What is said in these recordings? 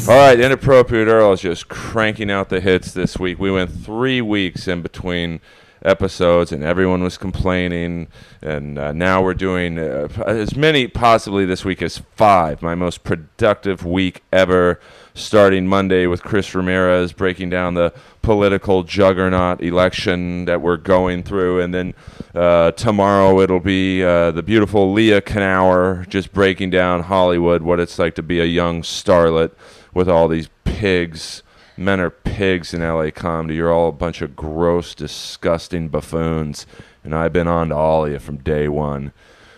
All right, Inappropriate Earl is just cranking out the hits this week. We went 3 weeks in between episodes, and everyone was complaining. And now we're doing as many possibly this week as 5. My most productive week ever, starting Monday with Chris Ramirez breaking down the political juggernaut election that we're going through. And then tomorrow it'll be the beautiful Leah Knauer just breaking down Hollywood, what it's like to be a young starlet with all these pigs. Men are pigs in LA comedy. You're all a bunch of gross, disgusting buffoons. And I've been on to all of you from day one.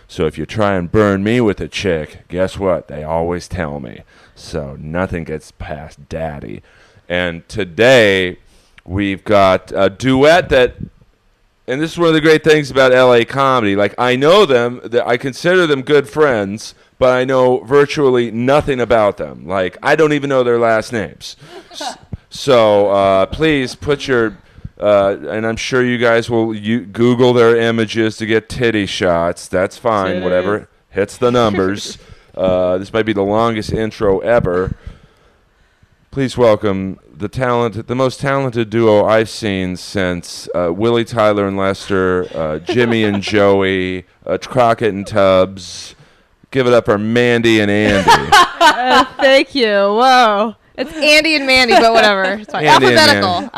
So if you try and burn me with a chick, guess what? They always tell me. So nothing gets past daddy. And today we've got a duet that, and this is one of the great things about LA comedy. Like, I know them, I consider them good friends, but I know virtually nothing about them. Like, I don't even know their last names. So please put your, and I'm sure you guys will Google their images to get titty shots. That's fine, whatever hits the numbers. This might be the longest intro ever. Please welcome the most talented duo I've seen since Willie Tyler and Lester, Jimmy and Joey, Crockett and Tubbs. Give it up for Mandy and Andy. Thank you. Whoa. It's Andy and Mandy, but whatever. It's fine. Alphabetical.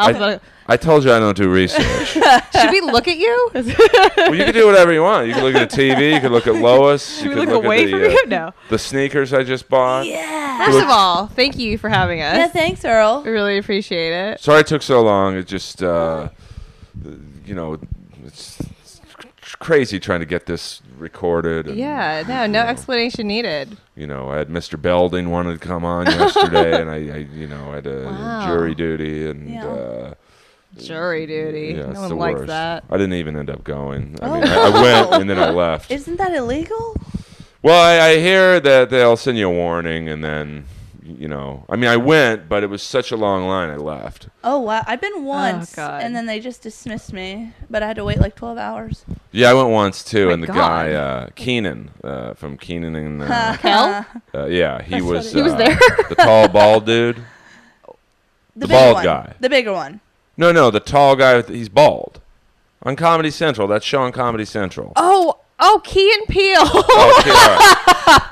I told you I don't do research. Should we look at you? Well, you can do whatever you want. You can look at the TV. You can look at Lois. You can look away at from you? No. The sneakers I just bought. Yeah. First of all, thank you for having us. Yeah, thanks, Earl. We really appreciate it. Sorry it took so long. It just, it's crazy trying to get this recorded. And, yeah, no explanation needed. I had Mr. Belding wanted to come on yesterday, and I had a jury duty, and jury duty. Yeah, no one likes that. I didn't even end up going. I went and then I left. Isn't that illegal? Well, I hear that they'll send you a warning, and then I went, but it was such a long line, I left. Oh, wow. I've been once, and then they just dismissed me, but I had to wait like 12 hours. Yeah, I went once, too, and the God. guy, Keenan, from Keenan and... Kel? yeah, he was there. The tall, bald dude. The bald one. guy. The bigger one. No, the tall guy, he's bald. On Comedy Central. That show on Comedy Central. Oh, Key and Peele. Oh, okay, all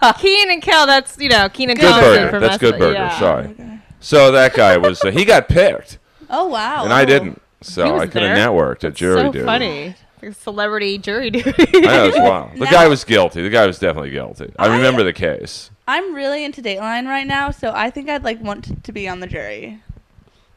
right. Keen and Kel, that's, Keenan Good Thompson Burger. from That's Good Wrestling. Burger. Yeah. Sorry. Okay. So that guy was, he got picked. Oh, wow. And I didn't. He So was I could have there? networked at jury So duty. funny. Like a celebrity jury duty. I know, it was wild. The Now- guy was guilty. The guy was definitely guilty. I remember the case. I'm really into Dateline right now, so I think I'd want to be on the jury.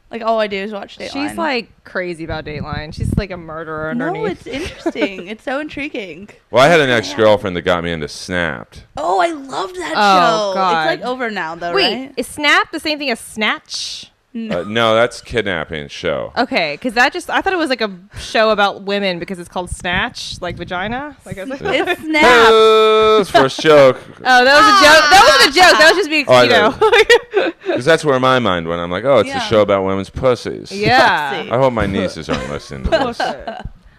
Like, all I do is watch Dateline. She's like crazy about Dateline. She's like a murderer underneath. No, it's interesting. It's so intriguing. Well, I had an ex-girlfriend that got me into Snapped. Oh, I loved that Oh, show. God. It's like over now, though, Wait, right? is Snap the same thing as Snatch? No, that's kidnapping show. Okay, because I thought it was like a show about women because it's called Snatch, like vagina. Like I was like, It's Snap. That's first joke. Oh, that was a joke. That wasn't a joke. That was just being, I Because that's where my mind went. I'm like, oh, it's a Yeah. show about women's pussies. Yeah. I hope my nieces aren't listening to this.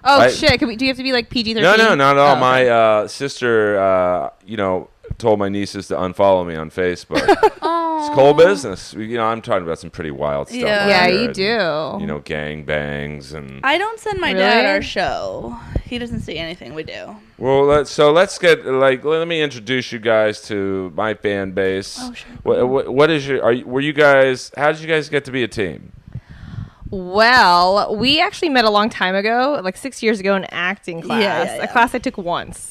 Oh, shit. Do you have to be like PG-13? No, not at all. Oh, My sister, told my nieces to unfollow me on Facebook. It's cold business. I'm talking about some pretty wild stuff. Yeah. on Yeah, there. you And, do. gang bangs and. I don't send my Really? dad our show. He doesn't see anything we do. Well, let's get let me introduce you guys to my fan base. Oh, sure. What is your? Were you guys? How did you guys get to be a team? Well, we actually met a long time ago, like 6 years ago in acting class, Yeah. a class I took once.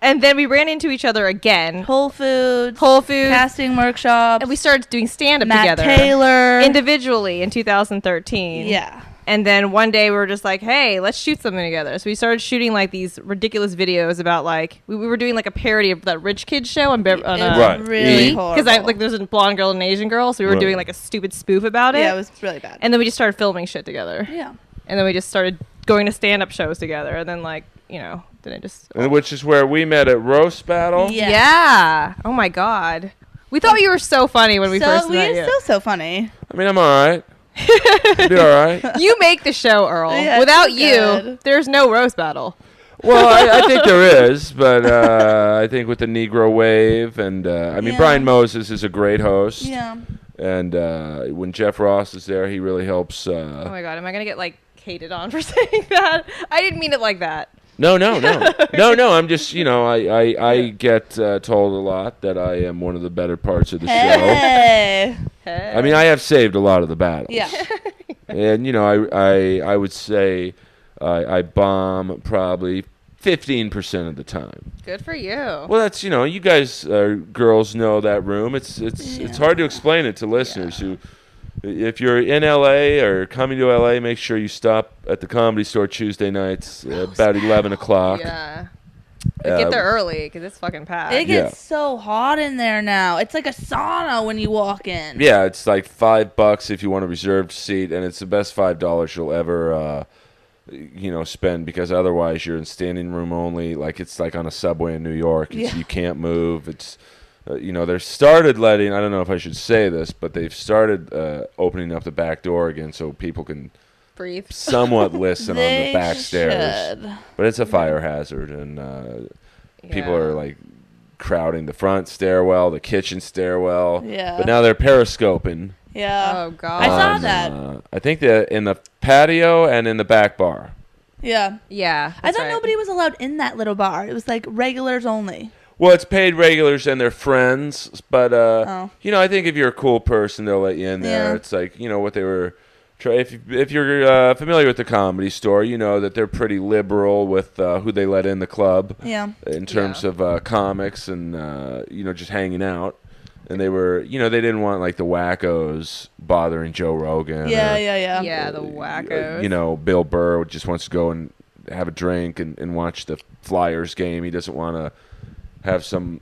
And then we ran into each other again. Whole Foods. Casting workshops. And we started doing stand-up Matt together. Taylor. Individually in 2013. Yeah. And then one day we were just like, hey, let's shoot something together. So we started shooting like these ridiculous videos about like, we were doing like a parody of that Rich Kid show on Right. Really horrible. Because there's a blonde girl and an Asian girl. So we were doing like a stupid spoof about it. Yeah, it was really bad. And then we just started filming shit together. Yeah. And then we just started going to stand-up shows together. And then then it just... Which is where we met at Roast Battle. Yeah. Yeah. Oh, my God. We thought you were so funny when we first met you. We're so funny. I mean, I'm all right. Be all right. You make the show, Earl. Yeah, Without it's you, good. there's no roast battle. Well, I think there is, but I think with the Negro Wave and Yeah. Brian Moses is a great host. Yeah. And when Jeff Ross is there, he really helps. Oh my god, am I gonna get like hated on for saying that? I didn't mean it like that. No. I'm just, I get told a lot that I am one of the better parts of the show. Hey. I mean, I have saved a lot of the battles. Yeah. And I would say I bomb probably 15% of the time. Good for you. Well, that's you guys girls know that room. It's hard to explain it to listeners who. If you're in LA or coming to LA, make sure you stop at the Comedy Store Tuesday nights about 11 o'clock. Yeah. Get there early because it's fucking packed. It gets so hot in there now. It's like a sauna when you walk in. Yeah, it's like $5 if you want a reserved seat, and it's the best $5 you'll ever spend, because otherwise you're in standing room only. Like it's like on a subway in New York. You can't move. It's they've started letting, I don't know if I should say this, but they've started opening up the back door again so people can breathe, somewhat listen on the back stairs. Should. But it's a fire hazard, and people are like crowding the front stairwell, the kitchen stairwell. Yeah. But now they're periscoping. Yeah. Oh god. I saw that. I think in the patio and in the back bar. Yeah. Yeah. I thought right. nobody was allowed in that little bar. It was like regulars only. Well, it's paid regulars and their friends, but Oh. I think if you're a cool person, they'll let you in there. Yeah. It's like what they were. If you're familiar with the Comedy Store, you know that they're pretty liberal with who they let in the club. Yeah. In terms of comics and just hanging out, and they were they didn't want like the wackos bothering Joe Rogan. Yeah. Yeah, the wackos. Bill Burr just wants to go and have a drink and watch the Flyers game. He doesn't want to have some,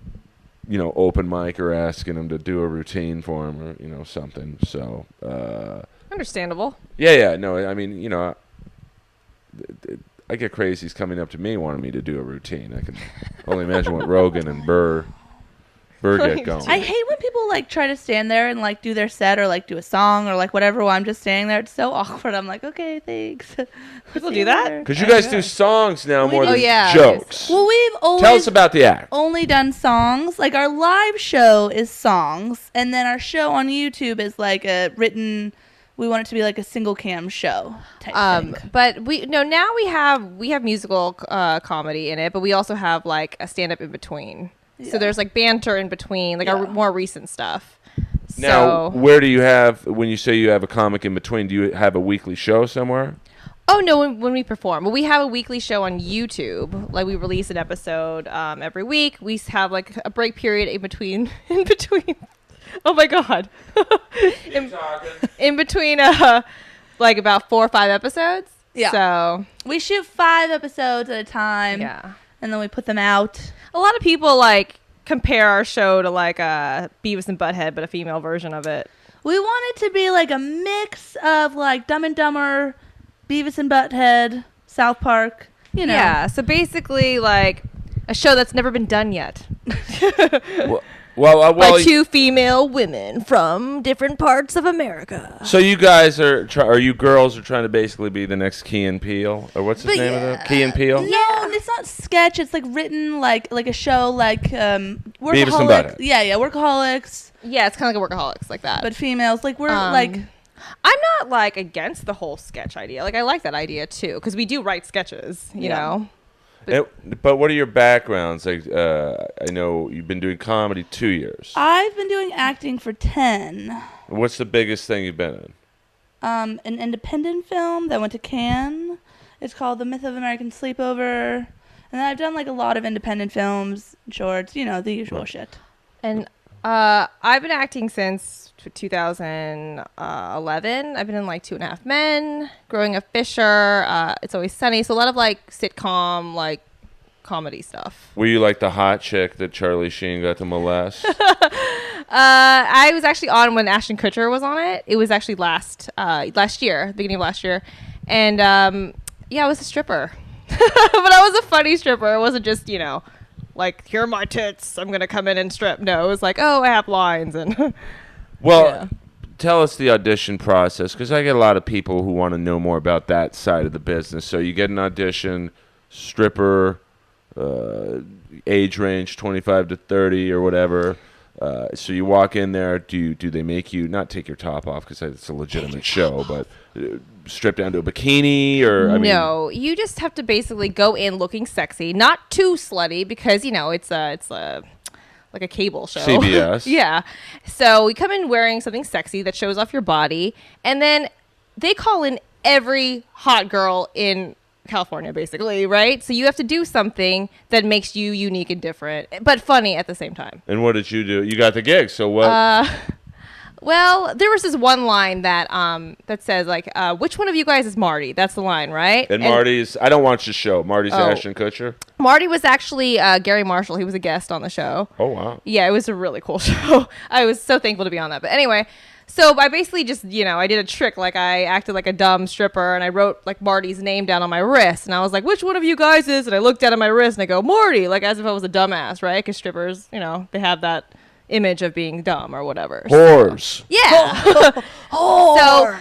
open micer asking him to do a routine for him or, something. So, Understandable. Yeah. No, I mean, I get crazies coming up to me wanting me to do a routine. I can only imagine what Rogan and Burr get going. I hate when people like try to stand there and like do their set or like do a song or like whatever while I'm just standing there. It's so awkward. I'm like, okay, thanks. People do that? Because you guys do songs now more than yeah. jokes. Well, we've always Tell us about the act. only done songs. Like our live show is songs, and then our show on YouTube is like a written. We want it to be like a single cam show type thing. But now we have musical comedy in it, but we also have like a stand up in between. So there's like banter in between, like our more recent stuff. Now, where do you have, when you say you have a comic in between, do you have a weekly show somewhere? Oh, no, when we perform. Well, we have a weekly show on YouTube. Like, we release an episode every week. We have, like, a break period in between. Oh, my God. in between, like, about 4 or 5 episodes. Yeah. So We shoot 5 episodes at a time. yeah. And then we put them out. A lot of people, like, compare our show to, like, Beavis and Butthead, but a female version of it. We want it to be like a mix of like Dumb and Dumber, Beavis and Butthead, South Park, Yeah, so basically, like, a show that's never been done yet. Well, by 2 female women from different parts of America. So you guys are you girls are trying to basically be the next Key and Peele, or what's his name of it? Key and Peele? No, it's not sketch. It's like written like a show like Beavis and Workaholics. Butthead. Yeah, Workaholics. Yeah, it's kind of like a Workaholics, like that. But females, like we're like. I'm not like against the whole sketch idea. Like I like that idea too, because we do write sketches, you know. But what are your backgrounds? Like, I know you've been doing comedy 2 years. I've been doing acting for 10. What's the biggest thing you've been in? An independent film that went to Cannes. It's called The Myth of American Sleepover. And then I've done like a lot of independent films, shorts, the usual shit. And I've been acting since 2011. I've been in like 2.5 Men, Growing Up Fisher, It's Always Sunny. So a lot of like sitcom, like comedy stuff. Were you like the hot chick that Charlie Sheen got to molest? I was actually on when Ashton Kutcher was on it. It was actually last year, beginning of last year. And I was a stripper. But I was a funny stripper. It wasn't just, like, here are my tits, I'm going to come in and strip. No, it was like, oh, I have lines. And Well, tell us the audition process, because I get a lot of people who want to know more about that side of the business. So you get an audition, stripper, age range 25 to 30 or whatever. So you walk in there. Do they make you not take your top off because it's a legitimate show, but strip down to a bikini or? No, you just have to basically go in looking sexy, not too slutty because it's a like a cable show. CBS. Yeah. So we come in wearing something sexy that shows off your body, and then they call in every hot girl in California, basically, right? So you have to do something that makes you unique and different, but funny at the same time. And what did you do? You got the gig, so what? Well, there was this one line that that says like, "Which one of you guys is Marty?" That's the line, right? And Marty's. I don't watch the show. Marty's Oh. Ashton Kutcher. Marty was actually Gary Marshall. He was a guest on the show. Oh wow. Yeah, it was a really cool show. I was so thankful to be on that. But anyway, so I basically just, I did a trick. Like I acted like a dumb stripper and I wrote like Marty's name down on my wrist. And I was like, which one of you guys is? And I looked down at my wrist and I go, Marty, like as if I was a dumbass, right? Because strippers, they have that image of being dumb or whatever. Whores. Yeah. Oh. So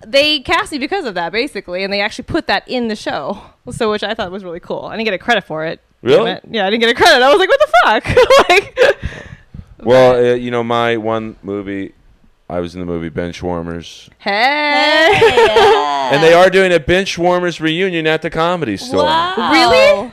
they cast me because of that, basically. And they actually put that in the show. So which I thought was really cool. I didn't get a credit for it. Really? Yeah, I didn't get a credit. I was like, what the fuck? like, Well, my one movie, I was in the movie Benchwarmers. hey. And they are doing a Benchwarmers reunion at the Comedy Store. Wow. Really?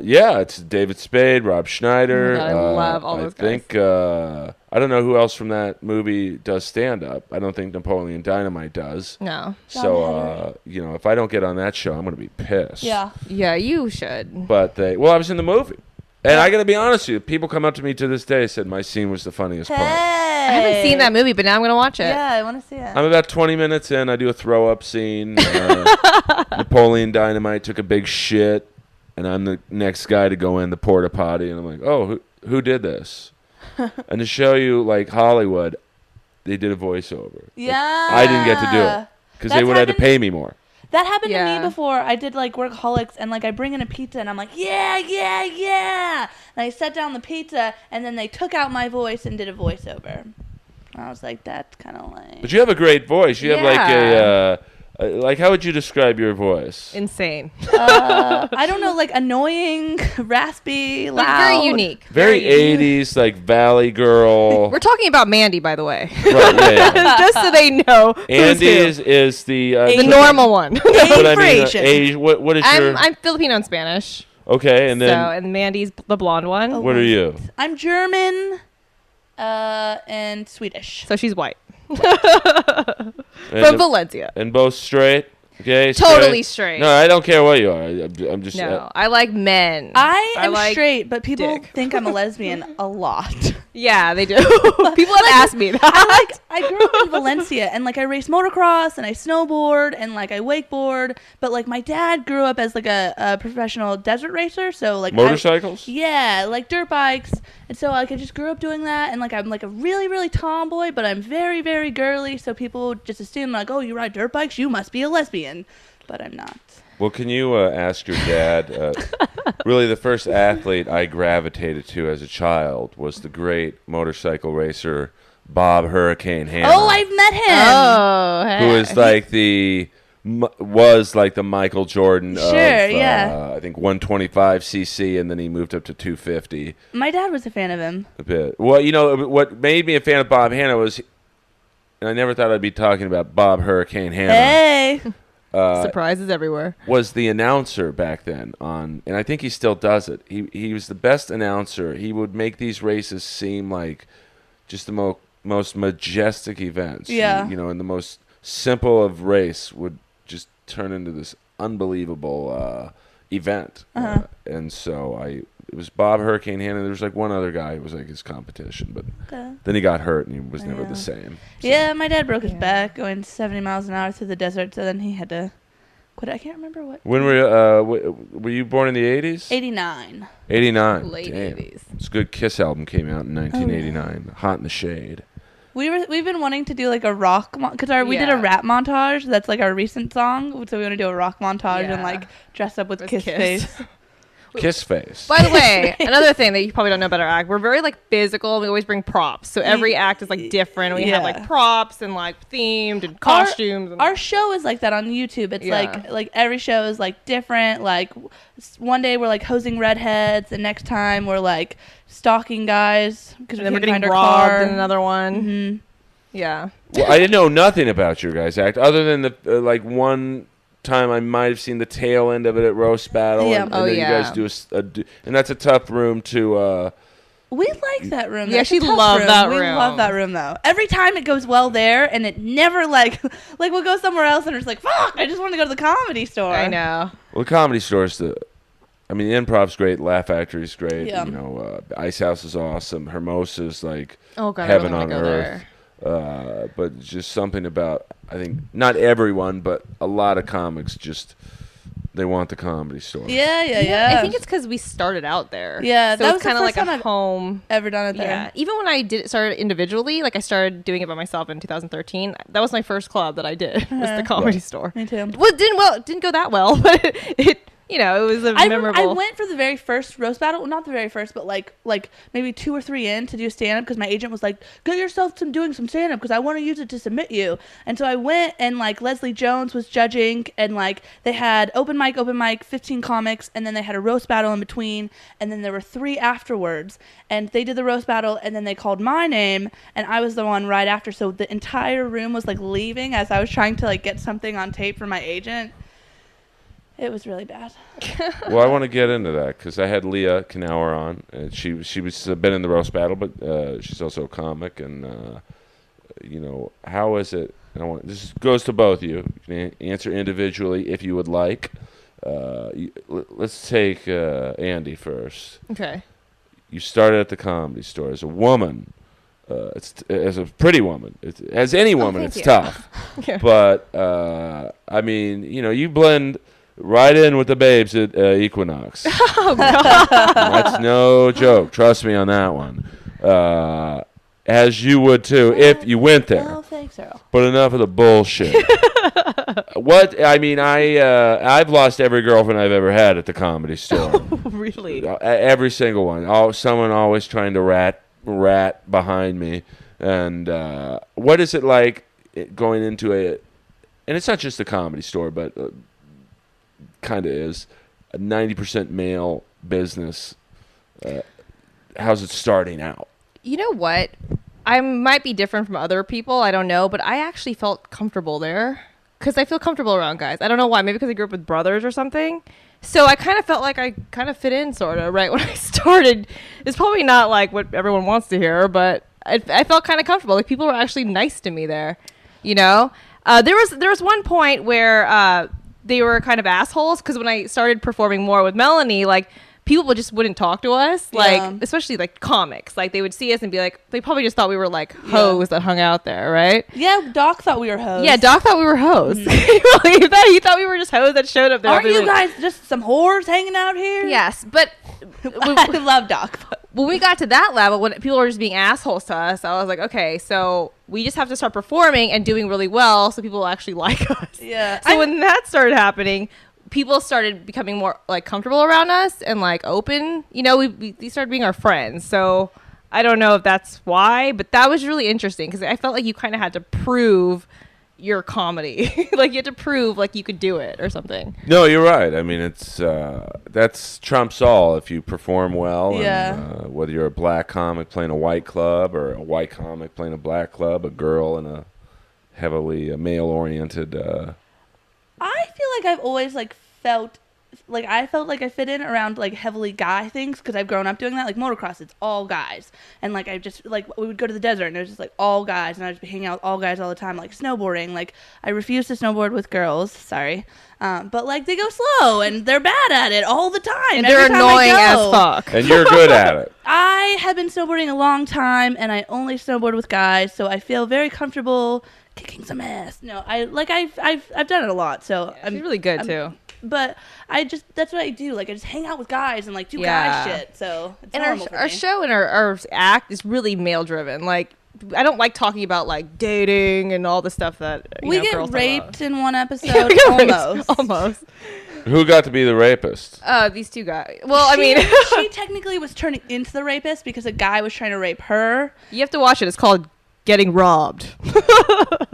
Yeah, it's David Spade, Rob Schneider. Oh my God, I love all those I think, I don't know who else from that movie does stand-up. I don't think Napoleon Dynamite does. No. So, if I don't get on that show, I'm going to be pissed. Yeah. Yeah, you should. But I was in the movie. And I got to be honest with you, people come up to me to this day and said my scene was the funniest part. I haven't seen that movie, but now I'm going to watch it. Yeah, I want to see it. I'm about 20 minutes in. I do a throw-up scene. Napoleon Dynamite took a big shit, and I'm the next guy to go in the porta potty, and I'm like, oh, who did this? And to show you, like, Hollywood, they did a voiceover. Yeah. I didn't get to do it because they That's would have to happened- pay me more. That happened to Yeah. me before. I did like Workaholics, and like I bring in a pizza, and I'm like, yeah, yeah, yeah. And I set down the pizza, and then they took out my voice and did a voiceover. I was like, that's kind of lame. But you have a great voice. You have like Yeah. like, how would you describe your voice? Insane. I don't know, like annoying, raspy, loud. Like, very unique. Very 80s, like Valley Girl. We're talking about Mandy, by the way. Right, yeah. Just so they know. Andy who's who. is the The normal one. But I mean, Asian. what is your I'm Filipino and Spanish. okay? And then and Mandy's the blonde one. Oh. what are you? I'm German, and Swedish. So she's white. And From Valencia. and both straight. Okay, Totally straight. No, I don't care what you are. I'm just. No, I like men. I am like straight, but people dick. think I'm a lesbian a lot. Yeah, they do. People have asked me that. I grew up in Valencia, and like I race motocross and I snowboard and like I wakeboard, but like my dad grew up as like a professional desert racer, so like Motorcycles? yeah, like dirt bikes, and so like I just grew up doing that, and like I'm like a really really tomboy, but I'm very very girly, so people just assume like, oh, you ride dirt bikes, you must be a lesbian, but I'm not. Well, can you ask your dad? Really, the first athlete I gravitated to as a child was the great motorcycle racer Bob Hurricane Hammer. Oh, I've met him. Oh, hey. who is like was like the Michael Jordan of, Sure, yeah. I think 125cc, and then he moved up to 250 My dad was a fan of him. a bit. Well, what made me a fan of Bob Hanna was, and I never thought I'd be talking about Bob Hurricane Hanna, Hey. Surprises everywhere. was the announcer back then on, and I think he still does it. He was the best announcer. He would make these races seem like just the most majestic events. Yeah. And the most simple of race would just turn into this unbelievable event. And so it was Bob Hurricane Hanna. There was like one other guy who was like his competition, but then he got hurt and he was never the same. So. Yeah, my dad broke his back going 70 miles an hour through the desert, so then he had to quit. I can't remember what. When were you born in the 80s? 89. 89. Late Damn. 80s. It's a good Kiss album came out in 1989. Hot in the Shade. We've been wanting to do like a rock because we did a Yeah. rap montage. That's like our recent song, so we want to do a rock montage and Yeah. like dress up with With Kiss Kiss. face. Kiss face. By the way, another thing that you probably don't know about our act, we're very like physical. We always bring props, so every act is like different. We have like props and like themed and costumes. Our show is like that on YouTube. It's like every show is like different. Like one day we're like hosing redheads, and next time we're like stalking guys because we're getting robbed in another one. Mm-hmm. Yeah. Well, I didn't know nothing about your guys' act other than the like one time I might have seen the tail end of it at roast battle. Yeah. And then you guys do and that's a tough room to we like that room. We actually love that room. We love that room though. Every time it goes well there, and it never like we'll go somewhere else and it's like, fuck, I just want to go to the Comedy Store. I know. Well, the Comedy Store's the Improv's great, Laugh Factory's great. Yeah. Ice House is awesome. Hermosa's like God, heaven I on really wanna go earth. there. But just something about, I think, not everyone, but a lot of comics just, they want the Comedy Store. Yeah. I think it's because we started out there. Yeah, so that it's was the kind of first like time a I've home. ever done it there. Yeah, even when I started individually, like I started doing it by myself in 2013. That was my first club that I did. Was the Comedy Store. Me too. Well, it didn't go that well, but it it was a memorable. I went for the very first roast battle. Well, not the very first, but like maybe 2 or 3 in to do stand up because my agent was like, "Get yourself doing some stand up because I want to use it to submit you." And so I went, and like Leslie Jones was judging, and like they had open mic, 15 comics, and then they had a roast battle in between, and then there were 3 afterwards, and they did the roast battle, and then they called my name, and I was the one right after. So the entire room was like leaving as I was trying to like get something on tape for my agent. It was really bad. Well, I want to get into that because I had Leah Knauer on, and she was been in the roast battle, but she's also a comic, and how is it? This goes to both of you. You can answer individually if you would like. Let's take Andy first. Okay. You started at the Comedy Store as a woman. As a pretty woman, as any woman, it's tough. Yeah. But you blend right in with the babes at Equinox. Oh, God. That's no joke. Trust me on that one. As you would too if you went there. Oh, thanks, Earl. But enough of the bullshit. I've lost every girlfriend I've ever had at the Comedy Store. Oh, really? Every single one. Someone always trying to rat behind me. And what is it like going into and it's not just the Comedy Store, but kind of is a 90% male business. How's it starting out? You know what? I might be different from other people. I don't know, but I actually felt comfortable there because I feel comfortable around guys. I don't know why. Maybe because I grew up with brothers or something. So I kind of felt like I kind of fit in sort of right when I started. It's probably not like what everyone wants to hear, but I felt kind of comfortable. Like people were actually nice to me there. There was one point where they were kind of assholes because when I started performing more with Melanie, like people just wouldn't talk to us, like especially like comics. Like they would see us and be like, they probably just thought we were like hoes that hung out there, right? Yeah, Doc thought we were hoes. Yeah, Doc thought we were hoes. Mm-hmm. Can you believe that? He thought we were just hoes that showed up there. Aren't you guys just some whores hanging out here? Yes, but I love Doc. When we got to that level, when people were just being assholes to us, I was like, okay, so we just have to start performing and doing really well so people will actually like us. Yeah. So when that started happening, people started becoming more like comfortable around us and like open. They started being our friends. So I don't know if that's why, but that was really interesting because I felt like you kind of had to prove your comedy. Like you had to prove like you could do it or something. No, you're right. I mean, it's that's trumps all if you perform well. Yeah. And, whether you're a black comic playing a white club or a white comic playing a black club, a girl in a heavily male-oriented. I feel like I've always felt like I fit in around heavily guy things because I've grown up doing that. Like motocross, it's all guys, and I just we would go to the desert and it was just all guys, and I'd just be hanging out with all guys all the time. Like snowboarding, I refuse to snowboard with girls. Sorry, but they go slow and they're bad at it all the time. And they're annoying as fuck. And you're good at it. I have been snowboarding a long time, and I only snowboard with guys, so I feel very comfortable kicking some ass. No, I've done it a lot, so Yeah, she's really good too. But that's what I do. I just hang out with guys and do guy shit. So it's and normal for our me. show and our act is really male driven. I don't like talking about like dating and all the stuff that we get girls raped in one Yeah, episode. we get raped. Almost. Almost. Who got to be the rapist? These two guys. Well, I mean, she technically was turning into the rapist because a guy was trying to rape her. you have to watch it. It's called Getting Robbed.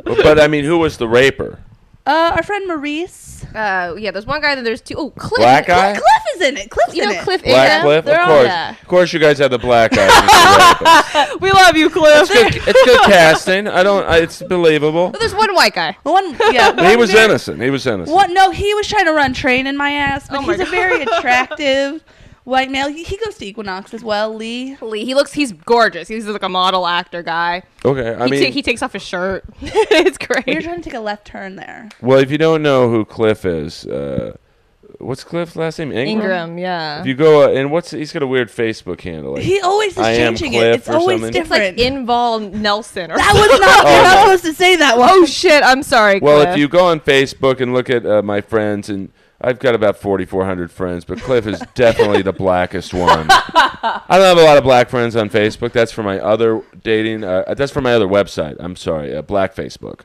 But I mean, who was the raper? Our friend Maurice. Yeah, there's one guy, then there's two. Oh, Cliff. Black guy? Cliff is in it. Cliff's You in know it. Cliff Black Ingham? Cliff? They're Of all- course. yeah. Of course you guys had the black guy. who's the rapist. We love you, Cliff. It's good casting. It's believable. But there's one white guy. One, yeah. But he one was very- innocent. He was innocent. What? No, he was trying to run train in my ass, but Oh my he's a God. very attractive white male. He goes to Equinox as well, Lee. He's gorgeous. He's like a model actor guy. Okay, I mean, He takes off his shirt. It's great. We were trying to take a left turn there. well, if you don't know who Cliff is, what's Cliff's last name? Ingram, yeah. If you go and he's got a weird Facebook handle. Like, He always is I am changing Cliff it. It's or always something. It's like different. Inval Nelson or That something. was not. You're not no. supposed to say that one. Oh shit! I'm sorry. well, Cliff. if you go on Facebook and look at my friends, and I've got about 4,400 friends, but Cliff is definitely the blackest one. I don't have a lot of black friends on Facebook. That's for my other dating. That's for my other website. I'm sorry, Black Facebook.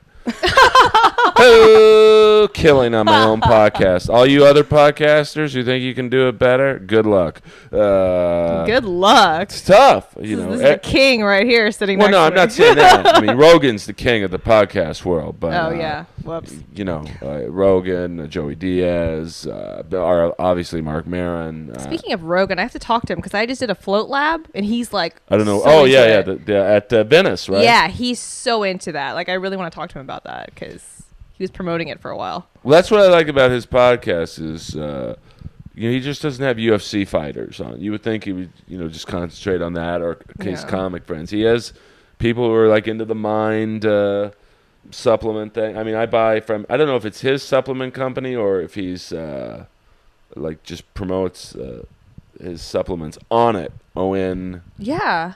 Oh, killing on my own podcast. All you other podcasters who think you can do it better, good luck. Good luck. It's tough, you know. This is the king right here sitting Well, next no, to I'm me. not saying that. I mean, Rogan's the king of the podcast world, but Oh yeah. Whoops. you know, Rogan, Joey Diaz, are obviously Mark Maron. Speaking of Rogan, I have to talk to him because I just did a float lab and he's like, I don't know. so Oh into yeah, it. yeah, at Venice, right? Yeah, he's so into that. Like, I really want to talk to him about that because he was promoting it for a while. Well, that's what I like about his podcast is, you know, he just doesn't have UFC fighters on. You would think he would, you know, just concentrate on that or his Yeah. comic friends. He has people who are like into the mind supplement thing. I mean, I buy from. I don't know if it's his supplement company or if he's like just promotes his supplements on it. ON. Yeah.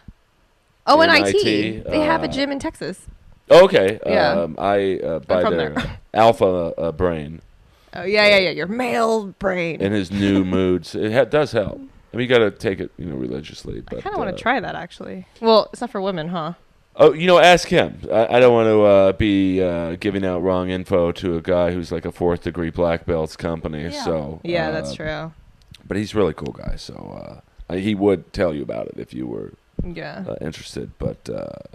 Oh, and NIT, IT. They have a gym in Texas. Okay. Yeah. I buy from their there. Alpha Brain. Oh yeah. Your male brain. In his new moods. It does help. I mean, you got to take it, you know, religiously. But I kind of want to try that actually. Well, it's not for women, huh? Oh, you know, ask him. I don't want to be giving out wrong info to a guy who's like a 4th degree black belt's company. Yeah. So Yeah, that's true. But he's a really cool guy. So he would tell you about it if you were Yeah. interested. But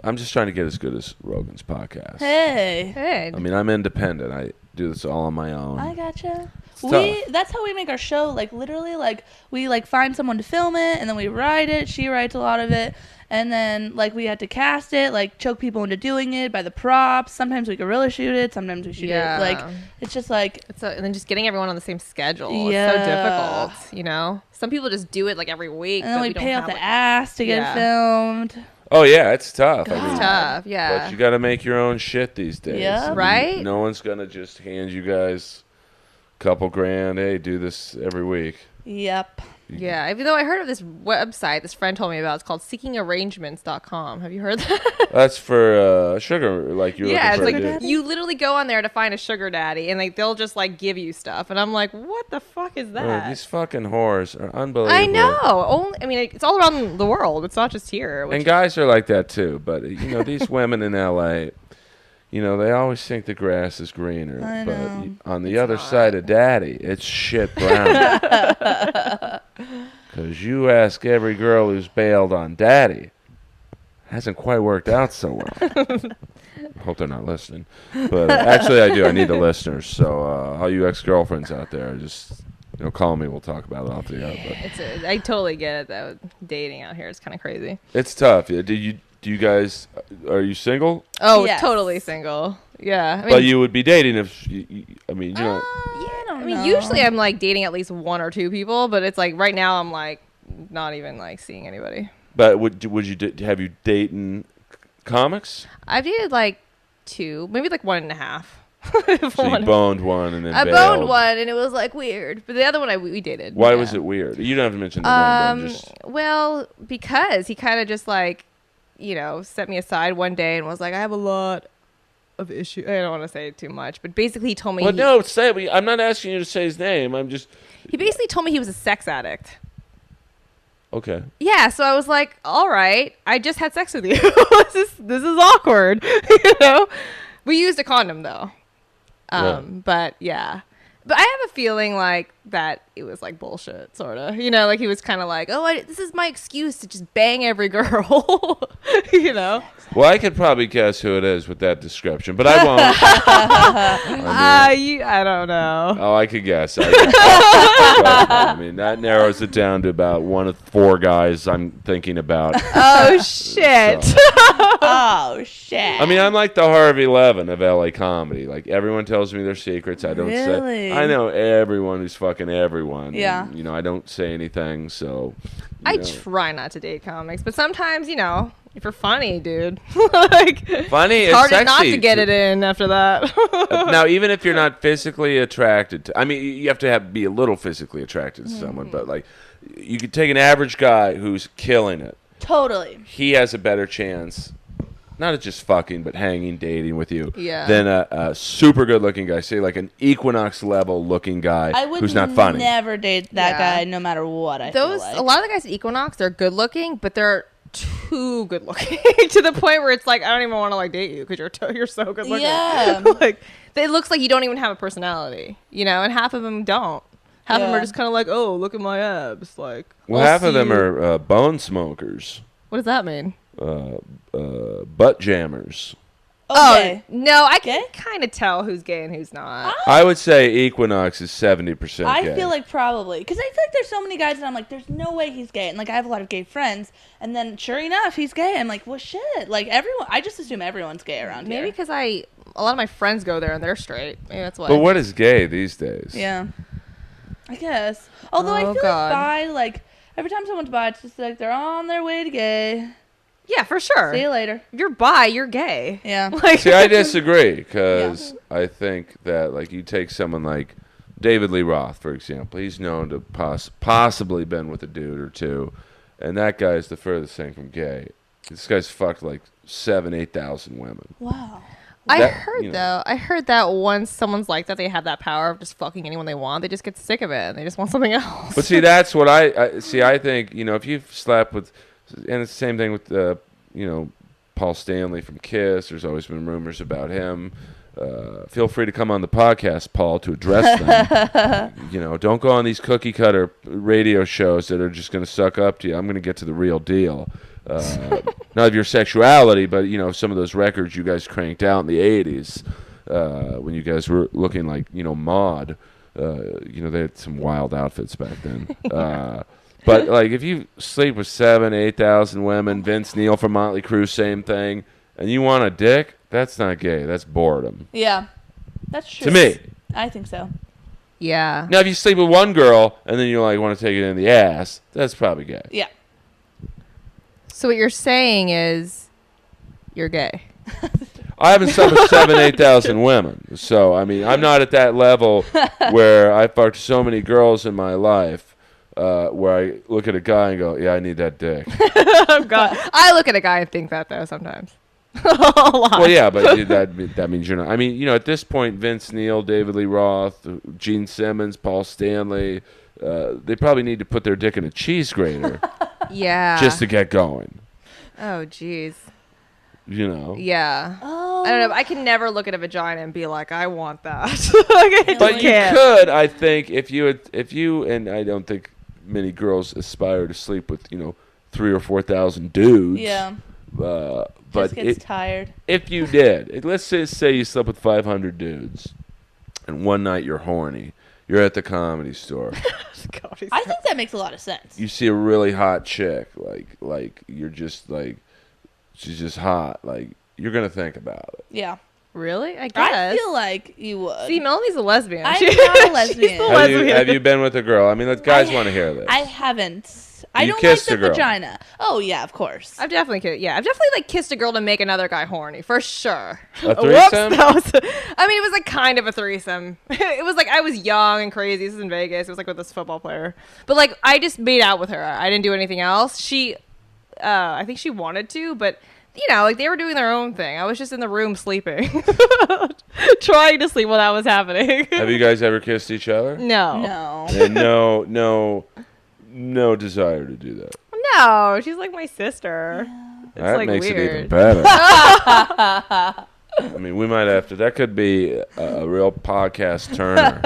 I'm just trying to get as good as Rogan's podcast. Hey, Hey. I mean, I'm independent. I do this all on my own. I gotcha. tough. That's how we make our show. Like literally, like we like find someone to film it, and then we write it. She writes a lot of it, and then like we had to cast it, like choke people into doing it by the props. Sometimes we guerrilla shoot it. Sometimes we shoot it. Like it's just like And then just getting everyone on the same schedule. Yeah. It's so difficult, you know? Some people just do it like every week. and then but we don't pay off have, the like- ass to get Yeah. it filmed. Oh yeah, it's tough. I God. mean, It's tough, yeah. but you got to make your own shit these days. Yeah. I mean, Right? No one's gonna just hand you guys a couple grand. Hey, do this every week. Yep. Yeah, even though I heard of this website this friend told me about, it's called seekingarrangements.com. Have you heard that? That's for sugar, like you're Yeah, it's looking like for. a dude. you literally go on there to find a sugar daddy, and like they'll just like give you stuff, and I'm like, what the fuck is Oh, that? these fucking whores are unbelievable. I know. I mean, it's all around the world. It's not just here. And guys are like that too. But you know, these women in LA, you know, they always think the grass is greener. I but know. on the other side of daddy, it's shit brown. Because you ask every girl who's bailed on daddy, hasn't quite worked out so well. Hope they're not listening. But actually, I do. I need the listeners. So all you ex-girlfriends out there, just call me. We'll talk about it off the air. But I totally get it though. Dating out here is kind of crazy. it's tough. Yeah. Do you guys? Are you single? Oh, Yes. totally single. Yeah. But you would be dating if. I mean, you know. I mean, usually I'm like dating at least one or two people, but it's like right now I'm like not even like seeing anybody. But would you have you dating comics? I've dated like two, maybe like 1.5. So you boned one and then I bailed. boned one and it was like weird, but the other one we dated. Why yeah. was it weird? You don't have to mention the name. But I'm just Well, because he kind of just like, set me aside one day and was like, I have a lot of issues. I don't want to say too much, but basically he told me. Well, no, say it. I'm not asking you to say his name. I'm just. He basically told me he was a sex addict. Okay. Yeah, so I was like, all right, I just had sex with you. this is awkward. We used a condom though. Right. But yeah. But I have a feeling like that it was like bullshit, sort of. Like he was kind of like, oh, this is my excuse to just bang every girl. Well, I could probably guess who it is with that description, but I won't. I don't know. Oh, I could guess. I mean, that narrows it down to about one of 4 guys I'm thinking about. Oh, shit. So. Oh, shit. I mean, I'm like the Harvey Levin of LA comedy. Like, everyone tells me their secrets. I don't Really? say. I know everyone who's fucking everyone. Yeah. And, I don't say anything, so. I try not to date comics, but sometimes, if you're funny, dude. Like, funny it's hard sexy. not to get it in after that. Now, even if you're not physically attracted to, I mean, you have to be a little physically attracted to someone, but like, you could take an average guy who's killing it. Totally. He has a better chance, not of just fucking, but hanging, dating with you, than a super good-looking guy. Say like an Equinox level looking guy who's not funny. Never date that guy, no matter what. I feel like. A lot of the guys at Equinox, they're good looking, but they're too good looking to the point where it's like I don't even want to like date you because you're so good looking. Yeah. Like it looks like you don't even have a personality, and half of them don't. Half of them are just kind of like, oh, look at my abs. Like, well, half of them are bone smokers. What does that mean? Butt jammers. Okay. Oh, no, I can kind of tell who's gay and who's not. I would say Equinox is 70% gay. I feel like probably. Because I feel like there's so many guys that I'm like, there's no way he's gay. And like, I have a lot of gay friends. And then sure enough, he's gay. I'm like, well, shit. Like, everyone, I just assume everyone's gay around here. Maybe because a lot of my friends go there and they're straight. Maybe that's why. But what is gay these days? Yeah. I guess. Although I feel like bi, like, every time someone's bi, it's just like they're on their way to gay. Yeah, for sure. See you later. If you're bi, you're gay. Yeah. Like, see, I disagree because I think that like you take someone like David Lee Roth, for example. He's known to possibly been with a dude or two, and that guy's the furthest thing from gay. This guy's fucked like 8,000 women. Wow. I heard that once someone's like that, they have that power of just fucking anyone they want. They just get sick of it and they just want something else. But see, that's what I see. I think if you've slept with, and it's the same thing with Paul Stanley from Kiss. There's always been rumors about him. Feel free to come on the podcast, Paul, to address them. Don't go on these cookie cutter radio shows that are just going to suck up to you. I'm going to get to the real deal. Not of your sexuality, but some of those records you guys cranked out in the 80s when you guys were looking like Maude. They had some wild outfits back then. But like if you sleep with 8,000 women, Vince Neil from Motley Crue, same thing, and you want a dick, that's not gay. That's boredom. Yeah, that's true. To me, I think so. Yeah. Now if you sleep with one girl and then you like want to take it in the ass, that's probably gay. Yeah. So what you're saying is you're gay. I haven't slept with 8,000 women. So, I mean, I'm not at that level where I fucked so many girls in my life where I look at a guy and go, yeah, I need that dick. Oh, God. I look at a guy and think that, though, sometimes. A lot. Well, yeah, but that means you're not. I mean, at this point, Vince Neil, David Lee Roth, Gene Simmons, Paul Stanley, they probably need to put their dick in a cheese grater. Yeah. Just to get going. Oh, jeez. Yeah. Oh. I don't know. I can never look at a vagina and be like, I want that. But you could, I think, if you, and I don't think many girls aspire to sleep with, 3,000 or 4,000 dudes. Yeah. But Just gets tired. If you did, let's say you slept with 500 dudes, and one night you're horny. You're at the Comedy Store. I think that makes a lot of sense. You see a really hot chick, like you're just like, she's just hot. Like you're gonna think about it. Yeah. Really? I guess. I feel like you would. See, Melanie's a lesbian. I'm not a lesbian. Have you been with a girl? I mean, guys want to hear this. I haven't. I don't kissed like a the girl. vagina. Oh yeah, of course. I've definitely kissed a girl to make another guy horny for sure. A threesome? Whoops, it was like kind of a threesome. It was like I was young and crazy. This is in Vegas. It was like with this football player, but like I just made out with her. I didn't do anything else. She, I think she wanted to, but like they were doing their own thing. I was just in the room sleeping, trying to sleep while that was happening. Have you guys ever kissed each other? No. No. And no no desire to do that. No, she's like my sister. It's That like makes it even weird. better. I mean, we might have to. That could be a real podcast turner.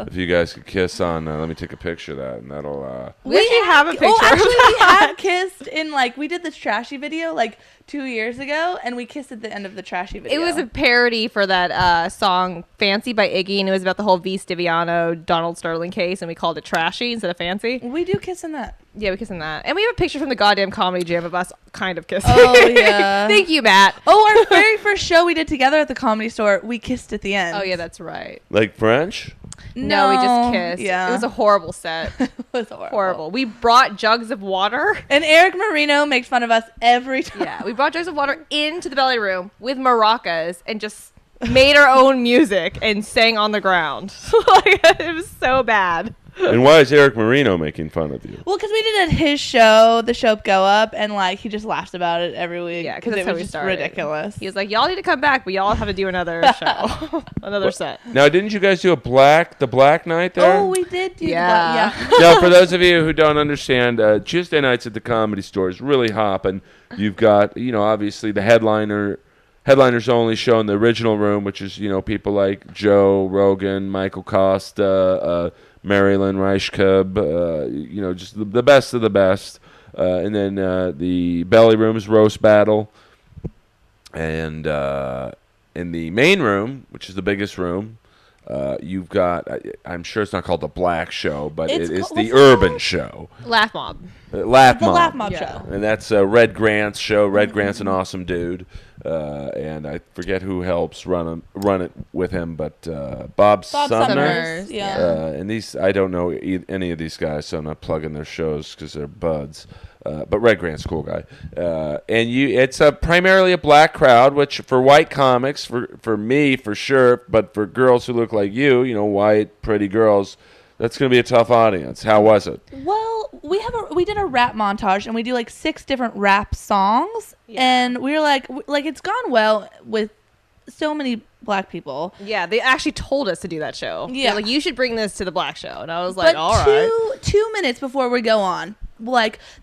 If you guys could kiss on, let me take a picture of that, and that'll. We actually have a picture. Oh, actually, of we that. have kissed in we did this trashy video 2 years ago, and we kissed at the end of the trashy video. It was a parody for that song "Fancy" by Iggy, and it was about the whole V. Stiviano Donald Sterling case, and we called it "Trashy" instead of "Fancy." We do kiss in that. Yeah, we kissed in that, and we have a picture from the goddamn comedy jam of us kind of kissing. Oh yeah. Thank you, Matt. Oh, our very first show we did together at the Comedy Store, we kissed at the end. Oh yeah, that's right. Like French? No, we just kissed. Yeah. It was a horrible set. It was horrible. Horrible. We brought jugs of water. And Eric Marino makes fun of us every time. Yeah, we brought jugs of water into the belly room with maracas and just made our own music and sang on the ground. It was so bad. And why is Eric Marino making fun of you? Well, because we did it at his show, the show Go Up, and he just laughs about it every week. Yeah, because that's it how was we just started. ridiculous. He was like, y'all need to come back, but y'all have to do another show. Another set. Now, didn't you guys do the black night there? Oh, we did do Yeah. that. Now, for those of you who don't understand, Tuesday nights at the Comedy Store is really hopping. You've got, obviously the headliners only show in the original room, which is, people like Joe Rogan, Michael Costa, Marilyn Reichkub, just the best of the best. And then the belly room is Roast Battle. And in the main room, which is the biggest room, you've got, I'm sure it's not called the Black Show, but it is the Urban Show. Laugh Mob. Laugh The Mob. Laugh Mob Yeah. show. And that's Red Grant's show. Red Grant's an awesome dude. And I forget who helps run it with him, but Bob Sumner. Summers, Yeah. And these, I don't know any of these guys, so I'm not plugging their shows because they're buds. But Red Grant's a cool guy. And it's primarily a black crowd, which for white comics, for me, for sure, but for girls who look like you, white, pretty girls, that's going to be a tough audience. How was it? Well, we did a rap montage, and we do 6 different rap songs, Yeah. and we were like it's gone well with so many black people. Yeah, they actually told us to do that show. Yeah. They're like, you should bring this to the Black Show. And I was like, But all right. 2 minutes before we go on,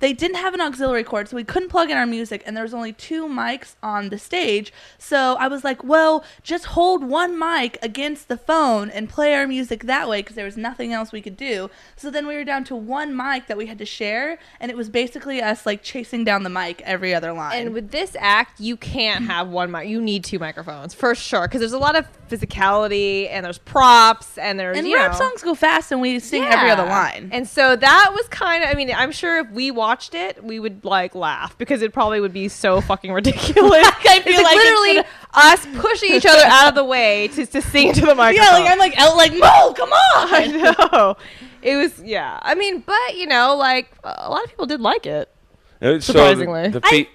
they didn't have an auxiliary cord, so we couldn't plug in our music, and there was only 2 mics on the stage. So I was like, well, just hold one mic against the phone and play our music that way, because there was nothing else we could do. So then we were down to 1 mic that we had to share, and it was basically us chasing down the mic every other line. And with this act, you can't have one mic. You need 2 microphones for sure, because there's a lot of physicality and there's props and there's rap songs go fast, and we sing every other line. And so that was kind of. I mean, I'm sure if we watched it, we would laugh because it probably would be so fucking ridiculous. I feel it's like literally us pushing each other out of the way to sing into the microphone. Yeah, I'm out Mo, come on! I know. It was I mean, but a lot of people did like it. Surprisingly. So the feet.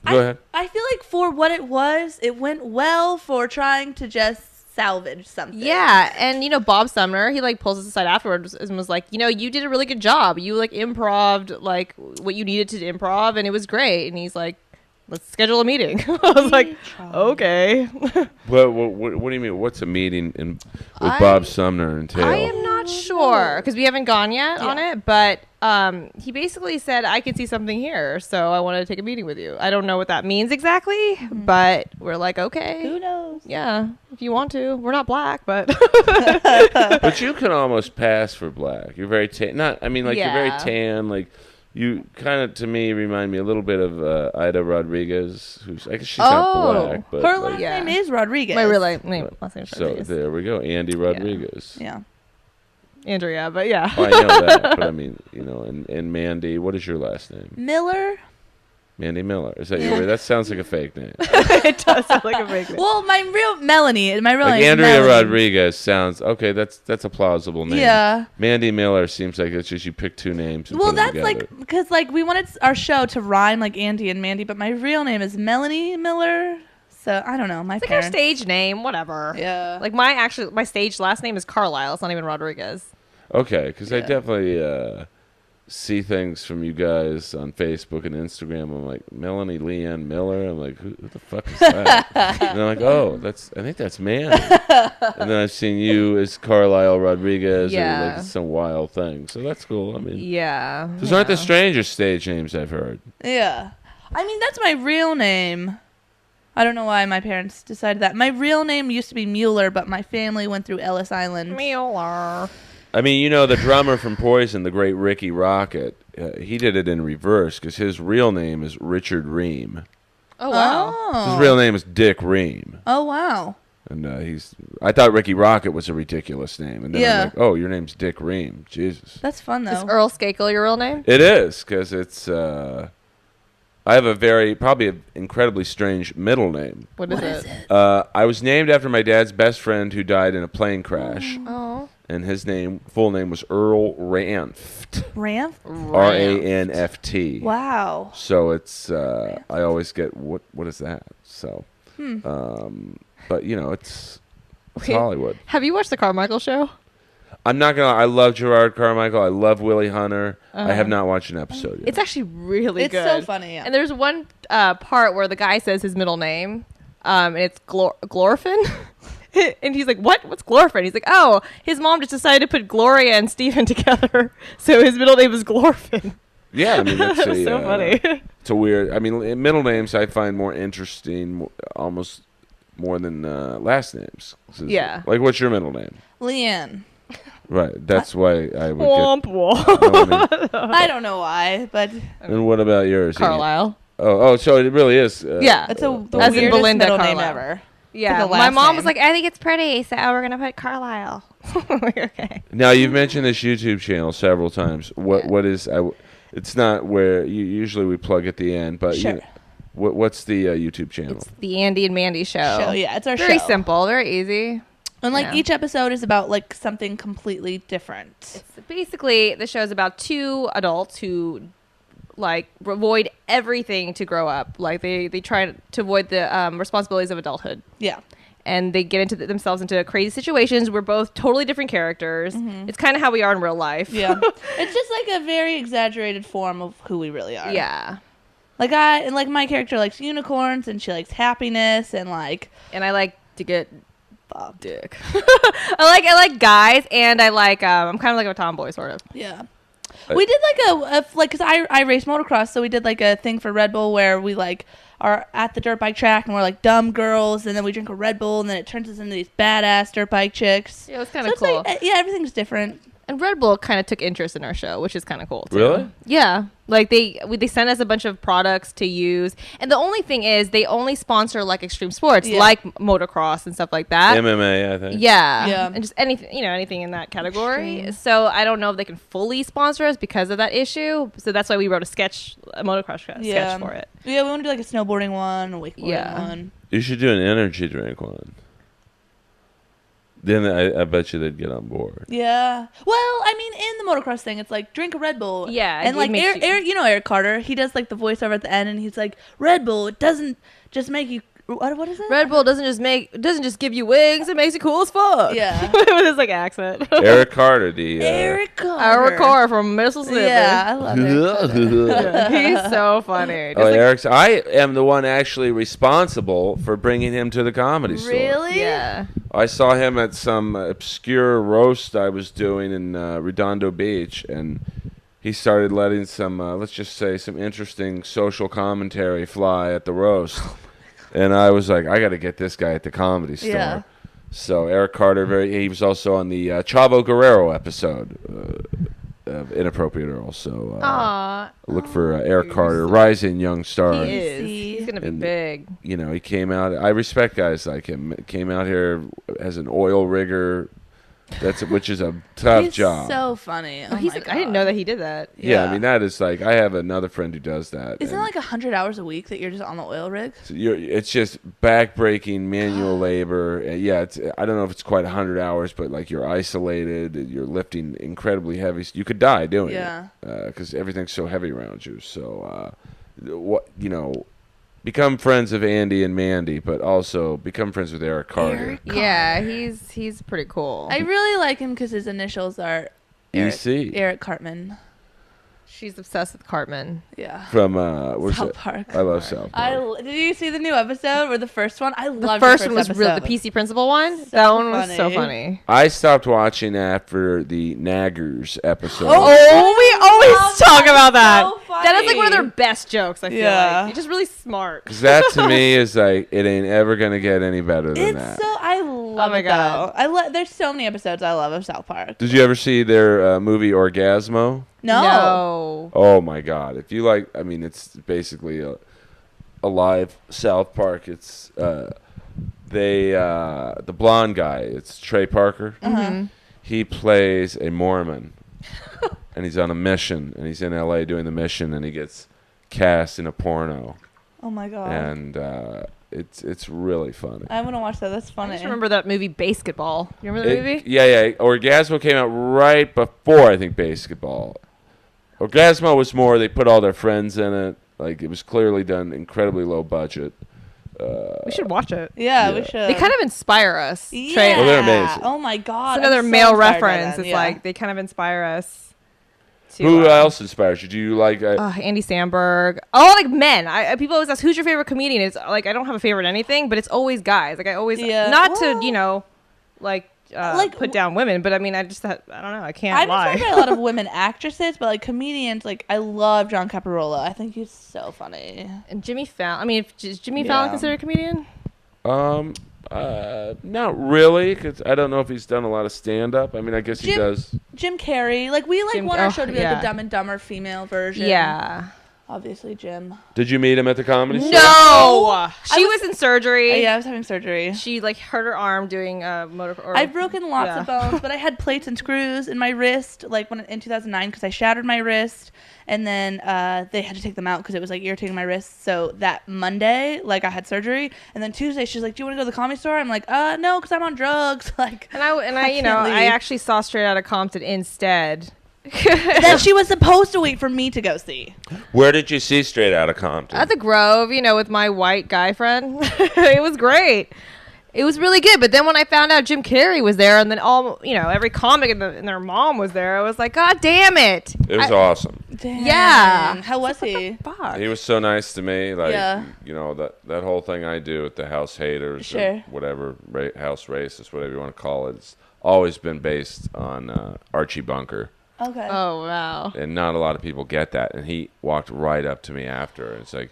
Go ahead. I feel like for what it went well for trying to just salvage something. Yeah, and Bob Sumner, he pulls us aside afterwards and was like, you did a really good job. You improved what you needed to improv, and it was great. And he's like, let's schedule a meeting. I was like, okay. Well, what do you mean? What's a meeting with Bob Sumner entail? I am not sure because we haven't gone yet on it, but he basically said, I can see something here, so I wanted to take a meeting with you. I don't know what that means exactly, but we're like, okay. Who knows? Yeah, if you want to. We're not black, but... But you can almost pass for black. You're very tan. You're very tan. You kind of, to me, remind me a little bit of Ida Rodriguez, who's, I guess she's not black, but her last name is Rodriguez. My real name, last name is so Rodriguez. there we go, Andy Rodriguez. Yeah. Andrea, but yeah. I know that, but I mean, and Mandy, what is your last name? Miller. Mandy Miller. Is that your? That sounds like a fake name. It does sound like a fake name. Well, my real name is Andrea Melanie. Rodriguez sounds okay. That's a plausible name. Yeah. Mandy Miller seems like it's just you pick 2 names. And Well, put them that's together. because we wanted our show to rhyme like Andy and Mandy, but my real name is Melanie Miller. So I don't know. My It's like parents. her stage name, whatever. Yeah. My stage last name is Carlisle. It's not even Rodriguez. Okay, because I definitely, see things from you guys on Facebook and Instagram. I'm like, Melanie Leanne Miller. I'm like, who the fuck is that? And I'm like, oh, I think that's Mandy. And then I've seen you as Carlisle Rodriguez or like some wild thing. So that's cool. I mean, those aren't the strangest stage names I've heard. Yeah. I mean, that's my real name. I don't know why my parents decided that. My real name used to be Mueller, but my family went through Ellis Island. Mueller. I mean, you know, the drummer from Poison, the great Ricky Rocket, he did it in reverse because his real name is Richard Ream. Oh, wow. His real name is Dick Ream. Oh, wow. And I thought Ricky Rocket was a ridiculous name. And then I'm like, oh, your name's Dick Ream. Jesus. That's fun, though. Is Earl Skakel your real name? It is, because it's, I have probably an incredibly strange middle name. What is it? I was named after my dad's best friend who died in a plane crash. Oh. And his full name was Earl Ranft. Ranft? Ranft. Wow. So it's, I always get, what is that? So, but you know, it's Hollywood. Have you watched the Carmichael Show? I'm not gonna. I love Gerard Carmichael. I love Willie Hunter. I have not watched an episode yet. It's actually really good. It's so funny. Yeah. And there's one part where the guy says his middle name, and it's Glorfin. And he's like, what? What's Glorfin? He's like, oh, his mom just decided to put Gloria and Stephen together, so his middle name is Glorfin. Yeah, I mean, that's so funny. It's a weird. I mean, middle names I find more interesting, almost more than last names. Yeah. Like, what's your middle name? Leanne. Right. That's why I would womp womp. I don't know why, but. And what about yours? Carlisle. Oh, so it really is. Yeah. It's the as in weirdest Belinda middle Carlisle. name ever. Yeah. My mom was like, I think it's pretty, so we're going to put Carlisle. Like, okay. Now, you've mentioned this YouTube channel several times. What is... it's not where... usually we plug at the end, but... Sure. What's the YouTube channel? It's the Andy and Mandy show. Yeah, it's our show. Very simple, very easy. And like each episode is about like something completely different. It's basically the show's about two adults who like avoid everything to grow up. Like they try to avoid the responsibilities of adulthood. Yeah. And they get into themselves into crazy situations. We're both totally different characters. It's kind of how we are in real life. Yeah. It's just like a very exaggerated form of who we really are. Yeah. Like my character likes unicorns and she likes happiness and like. And I like to get dick. I like guys, and I like I'm kind of like a tomboy sort of. Yeah. We did like because I race motocross, so we did like a thing for Red Bull where we like are at the dirt bike track and we're like dumb girls, and then we drink a Red Bull, and then it turns us into these badass dirt bike chicks. Yeah, it was kind of cool. Like, yeah, everything's different. And Red Bull kind of took interest in our show, which is kind of cool too. Really? Yeah. Like they sent us a bunch of products to use, and the only thing is they only sponsor like extreme sports, like motocross and stuff like that. MMA, I think. Yeah, and just anything in that category. Extreme. So I don't know if they can fully sponsor us because of that issue. So that's why we wrote a motocross sketch for it. Yeah, we want to do like a snowboarding one, a wakeboarding one. You should do an energy drink one. Then I bet you they'd get on board. Yeah. Well, I mean, in the motocross thing, it's like drink a Red Bull. Yeah. And like Eric, you know Eric Carter, he does like the voiceover at the end, and he's like, Red Bull, it doesn't just make you. What is it? Red Bull doesn't just give you wings; it makes you cool as fuck. Yeah. With his like accent. Eric Carter, Eric Carter. Eric Carter from Mississippi. Yeah, I love it. He's so funny. Eric's. I am the one actually responsible for bringing him to the Comedy Store. Really? Yeah. I saw him at some obscure roast I was doing in Redondo Beach, and he started letting some, let's just say, some interesting social commentary fly at the roast. And I was like, I got to get this guy at the Comedy Store. Yeah. So Eric Carter, he was also on the Chavo Guerrero episode of Inappropriate Earl. So look for Eric Carter, rising young star. He is. He's going to be big. You know, he came out. I respect guys like him. Came out here as an oil rigger. Which is a tough job. He's so funny. Oh I didn't know that he did that. Yeah, I mean, that is like, I have another friend who does that. Isn't it like 100 hours a week that you're just on the oil rig? So it's just back-breaking manual labor. Yeah, I don't know if it's quite 100 hours, but like you're isolated, you're lifting incredibly heavy. You could die doing it because everything's so heavy around you. So, become friends of Andy and Mandy, but also become friends with Eric Carter. Yeah, he's pretty cool. I really like him because his initials are EC. Eric Cartman. She's obsessed with Cartman. Yeah. From what's South it? Park. I love South Park. Did you see the new episode or the first one? I The loved first the one was real. The episode. PC Principal one. So That one was so funny. funny. I stopped watching after the Naggers episode. Oh, we always talk about that. So funny. That is like one of their best jokes. I feel Yeah. like it's just really smart. 'Cause that to me is like it ain't ever gonna get any better than It's that. so I love my it God. though. There's so many episodes I love of South Park. Did you ever see their movie Orgasmo? No. Oh my God! If you like, I mean, it's basically a live South Park. It's the blonde guy. It's Trey Parker. Mm-hmm. He plays a Mormon, and he's on a mission, and he's in LA doing the mission, and he gets cast in a porno, Oh my god. and it's really funny. I want to watch that. That's I funny. just remember that movie Basketball. You remember that movie? Yeah. Orgasmo came out right before I think Basketball. Orgasmo was more they put all their friends in it. Like it was clearly done incredibly low budget. We should watch it. Yeah, Yeah. we should. They kind of inspire us. Yeah. Trey. Oh, they're amazing. Oh my god. It's another I'm so male inspired by reference. them, It's yeah. like they kind of inspire us. To, Who else inspires you? Do you like? Andy Samberg. Oh, like men. People always ask, who's your favorite comedian? It's like, I don't have a favorite anything, but it's always guys. Like, I always, Yeah. not Well, to, like put down women, but I mean, I don't know. I can't I'm lie. inspired by a lot of women actresses, but like comedians, like I love John Caparola. I think he's so funny. And Jimmy Fallon. I mean, is Jimmy Fallon Yeah. considered a comedian? Not really, because I don't know if he's done a lot of stand up. I mean, I guess he does. Jim Carrey, like we want our show to be like yeah. the Dumb and Dumber female version. Yeah. Obviously, Jim. Did you meet him at the comedy store? No, she was in surgery. Yeah, I was having surgery. She like hurt her arm doing motor. I've broken lots yeah. of bones, but I had plates and screws in my wrist, like in 2009, because I shattered my wrist, and then they had to take them out because it was like irritating my wrist. So that Monday, like I had surgery, and then Tuesday she's like, "Do you want to go to the comedy store?" I'm like, "No, because I'm on drugs." Like, And I can't I leave. actually saw Straight Outta Compton instead. that she was supposed to wait for me to go see. Where did you see Straight Outta Compton? At the Grove, with my white guy friend. It was great. It was really good. But then when I found out Jim Carrey was there, and then every comic and their mom was there, I was like, God damn it! It was awesome. Damn. Yeah. How was he? Fuck. He was so nice to me. Like, Yeah. that whole thing I do with the house haters, Sure. or whatever, house racist, whatever you want to call it, it's always been based on Archie Bunker. Okay. Oh wow. And not a lot of people get that. And he walked right up to me after, and it's like,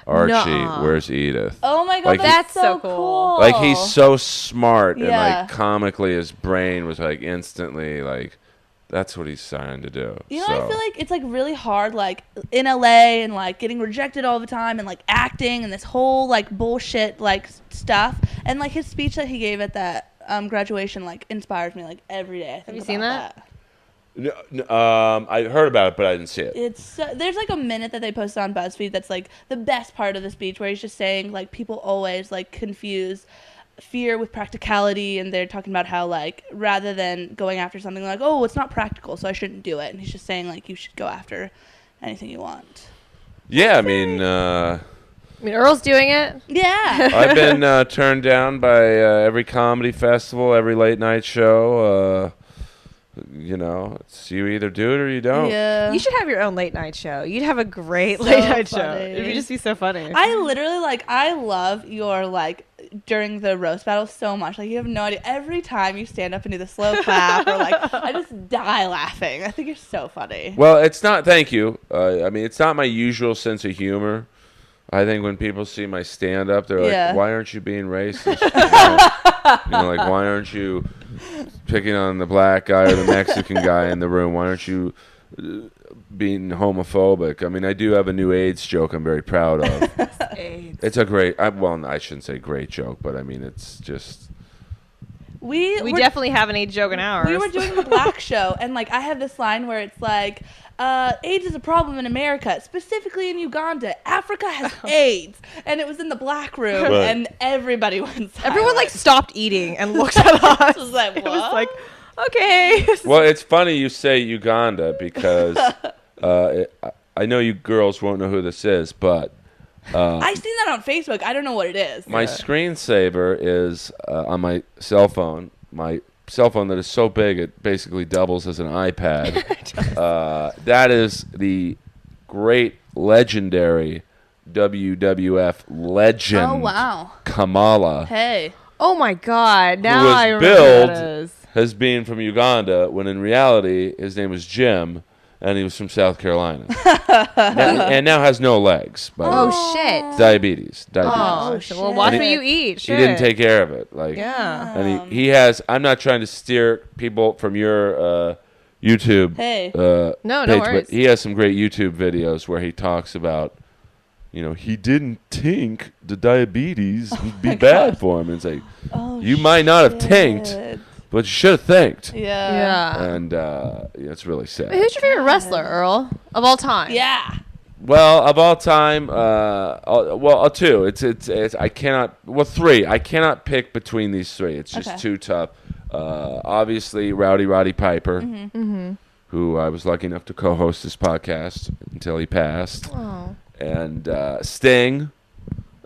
Archie, Nuh-uh. where's Edith? Oh my god, Like, that's so so cool. cool. Like, he's so smart, and Yeah. like comically his brain was like instantly like, that's what he's trying to do. You know, So- I feel like it's like really hard, like in LA and like getting rejected all the time and like acting and this whole like bullshit like stuff. And like his speech that he gave at that graduation like inspires me like every day. I think Have you seen about that? I heard about it, but I didn't see it. It's there's like a minute that they posted on BuzzFeed that's like the best part of the speech where he's just saying like people always like confuse fear with practicality, and they're talking about how like rather than going after something like, oh, it's not practical, so I shouldn't do it, and he's just saying like you should go after anything you want. Yeah, I mean, Earl's doing it. Yeah. I've been turned down by every comedy festival, every late night show. It's you either do it or you don't. Yeah. You should have your own late night show. You'd have a great So late night show. funny. It would just be so funny. I literally I love your during the roast battle so much. Like you have no idea. Every time you stand up and do the slow clap or I just die laughing. I think you're so funny. Well, it's not. Thank you. I mean, it's not my usual sense of humor. I think when people see my stand up, they're Yeah. like, "Why aren't you being racist? Like, why aren't you picking on the black guy or the Mexican guy in the room? Why aren't you being homophobic?" I mean, I do have a new AIDS joke I'm very proud of. It's a great. I shouldn't say great joke, but I mean, it's just. We We were- definitely have an 8 joke in ours. We were doing the black show, and I have this line where it's like, AIDS is a problem in America, specifically in Uganda. Africa has AIDS, and it was in the black room, Right. and everybody went silent. Everyone stopped eating and looked at us. It was like, It was what? like, okay. Well, it's funny you say Uganda because I know you girls won't know who this is, but I seen that on Facebook. I don't know what it is. my screensaver is on my cell phone. My cell phone that is so big it basically doubles as an iPad. That is the great, legendary WWF legend. Oh, wow. Kamala. Hey. Oh my God! Now who was I remember who billed that is. as being from Uganda, when in reality his name was Jim, and he was from South Carolina, and now has no legs. By the way. Oh shit! Diabetes. Oh, shit. well, watch And what he- you eat. He Shit. didn't take care of it. Like, Yeah. and he has. I'm not trying to steer people from your YouTube. Hey. No page, worries. but he has some great YouTube videos where he talks about, he didn't think the diabetes would be bad for him. And it's like, you might not have tanked, but you should have thanked. Yeah. Yeah. And it's really sad. Wait, who's your favorite wrestler, Earl, of all time? Yeah. Well, of all time, two. It's I cannot. Well, three. I cannot pick between these three. It's just too tough. Obviously, Roddy Piper, who I was lucky enough to co-host this podcast until he passed, and Sting,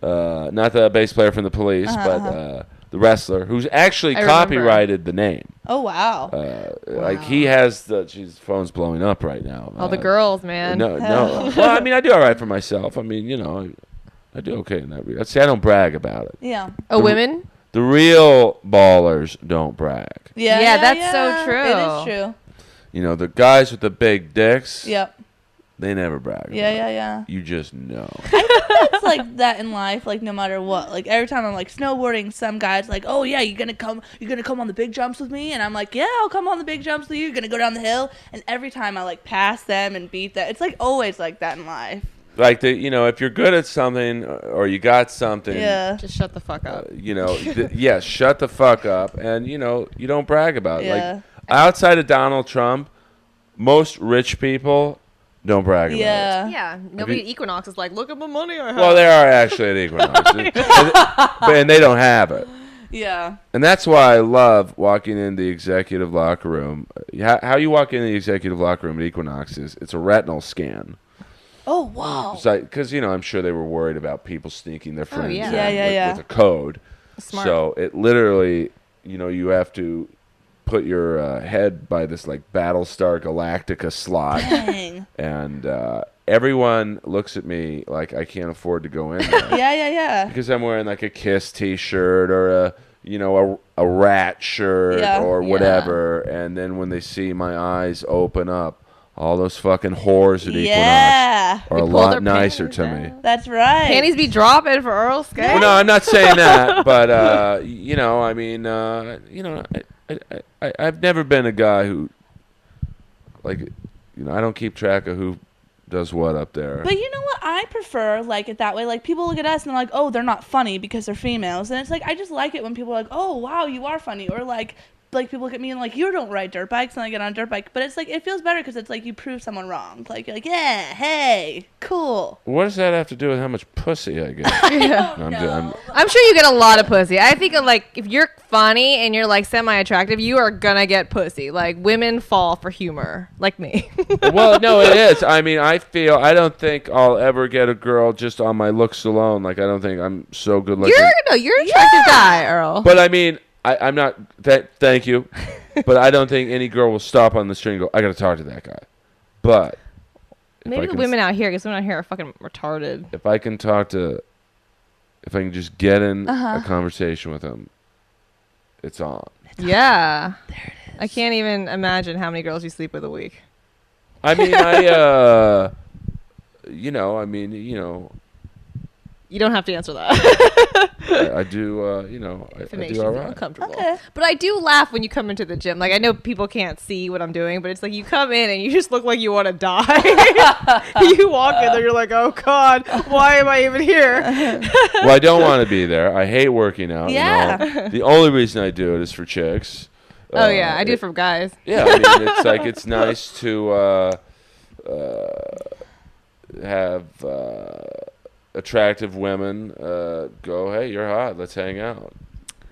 not the bass player from the Police, but the wrestler who's actually I remember. copyrighted the name. Oh, wow. Like he has the phone's blowing up right now. All the girls, man. No. Well, I mean, I do all right for myself. I mean, I do okay in that regard. See, I don't brag about it. Yeah. Oh, women? The real ballers don't brag. Yeah, that's so true. It is true. The guys with the big dicks, Yep. they never brag. Yeah, about it. yeah. You just know. It's like that in life, like no matter what. Like every time I'm like snowboarding, some guy's like, "Oh yeah, you're gonna come on the big jumps with me," and I'm like, "Yeah, I'll come on the big jumps with you. You're gonna go down the hill." And every time I like pass them and beat them. It's like always like that in life. Like if you're good at something or you got something, Yeah. Just shut the fuck up. yes, shut the fuck up, and you don't brag about it. Yeah. Like outside of Donald Trump, most rich people don't brag about it. Yeah. Nobody at Equinox is like, look at the money I have. Well, they are actually at Equinox, and they don't have it. Yeah. And that's why I love walking in the executive locker room. How you walk in the executive locker room at Equinox is it's a retinal scan. Oh wow. It's like, because I'm sure they were worried about people sneaking their friends yeah. in Yeah. with a code. Smart. So it literally, you have to put your head by this like Battlestar Galactica slot. Dang. And everyone looks at me like I can't afford to go in there. Yeah. Because I'm wearing like a Kiss T-shirt or a Rat shirt or whatever, and then when they see my eyes open up, all those fucking whores at Equinox are a pull lot their nicer panties to down. me. That's right. Panties be dropping for Earl Skate. Well, no, I'm not saying that, but I've never been a guy who, like, I don't keep track of who does what up there. But you know what? I prefer like it that way. Like people look at us and they're like, "Oh, they're not funny because they're females," and it's like I just like it when people are like, "Oh, wow, you are funny," or like people look at me and like, "You don't ride dirt bikes," and I get on a dirt bike. But it's like it feels better because it's like you prove someone wrong. Like you're like, "Yeah, hey, cool." What does that have to do with how much pussy I get? I'm sure you get a lot of pussy. I think like if you're funny and you're like semi-attractive, you are gonna get pussy. Like women fall for humor, like me. Well, no, it is. I mean, I don't think I'll ever get a girl just on my looks alone. Like, I don't think I'm so good looking. You're an attractive guy, Earl. But I mean, I'm not. Thank you, but I don't think any girl will stop on the street and go, "I got to talk to that guy." But maybe the women out here, because women out here are fucking retarded. if I can just get in a conversation with him, it's on. Yeah. There it is. I can't even imagine how many girls you sleep with a week. I mean, You don't have to answer that. I do. I If it makes do you all feel right. uncomfortable. Okay. But I do laugh when you come into the gym. Like, I know people can't see what I'm doing, but it's like you come in and you just look like you want to die. You walk in there, you're like, oh, God, why am I even here? Well, I don't want to be there. I hate working out. Yeah. The only reason I do it is for chicks. Oh, yeah, I do it for guys. Yeah, I mean, it's like it's nice to have attractive women go, "Hey, you're hot. Let's hang out."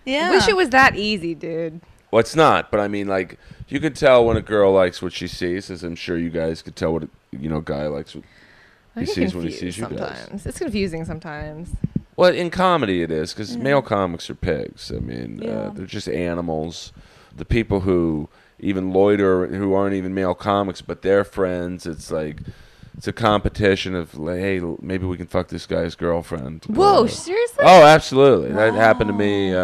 Yeah. Wish it was that easy, dude. Well, it's not, but I mean, like, you can tell when a girl likes what she sees, as I'm sure you guys could tell what a guy likes what I he get sees when he confused sees you guys. sometimes. It's confusing sometimes. Well, in comedy it is, because male comics are pigs. I mean, Yeah. they're just animals. the people who even loiter, who aren't even male comics, but they're friends. It's like it's a competition of like, hey, maybe we can fuck this guy's girlfriend. Whoa, seriously? Oh, absolutely. Wow. That happened to me.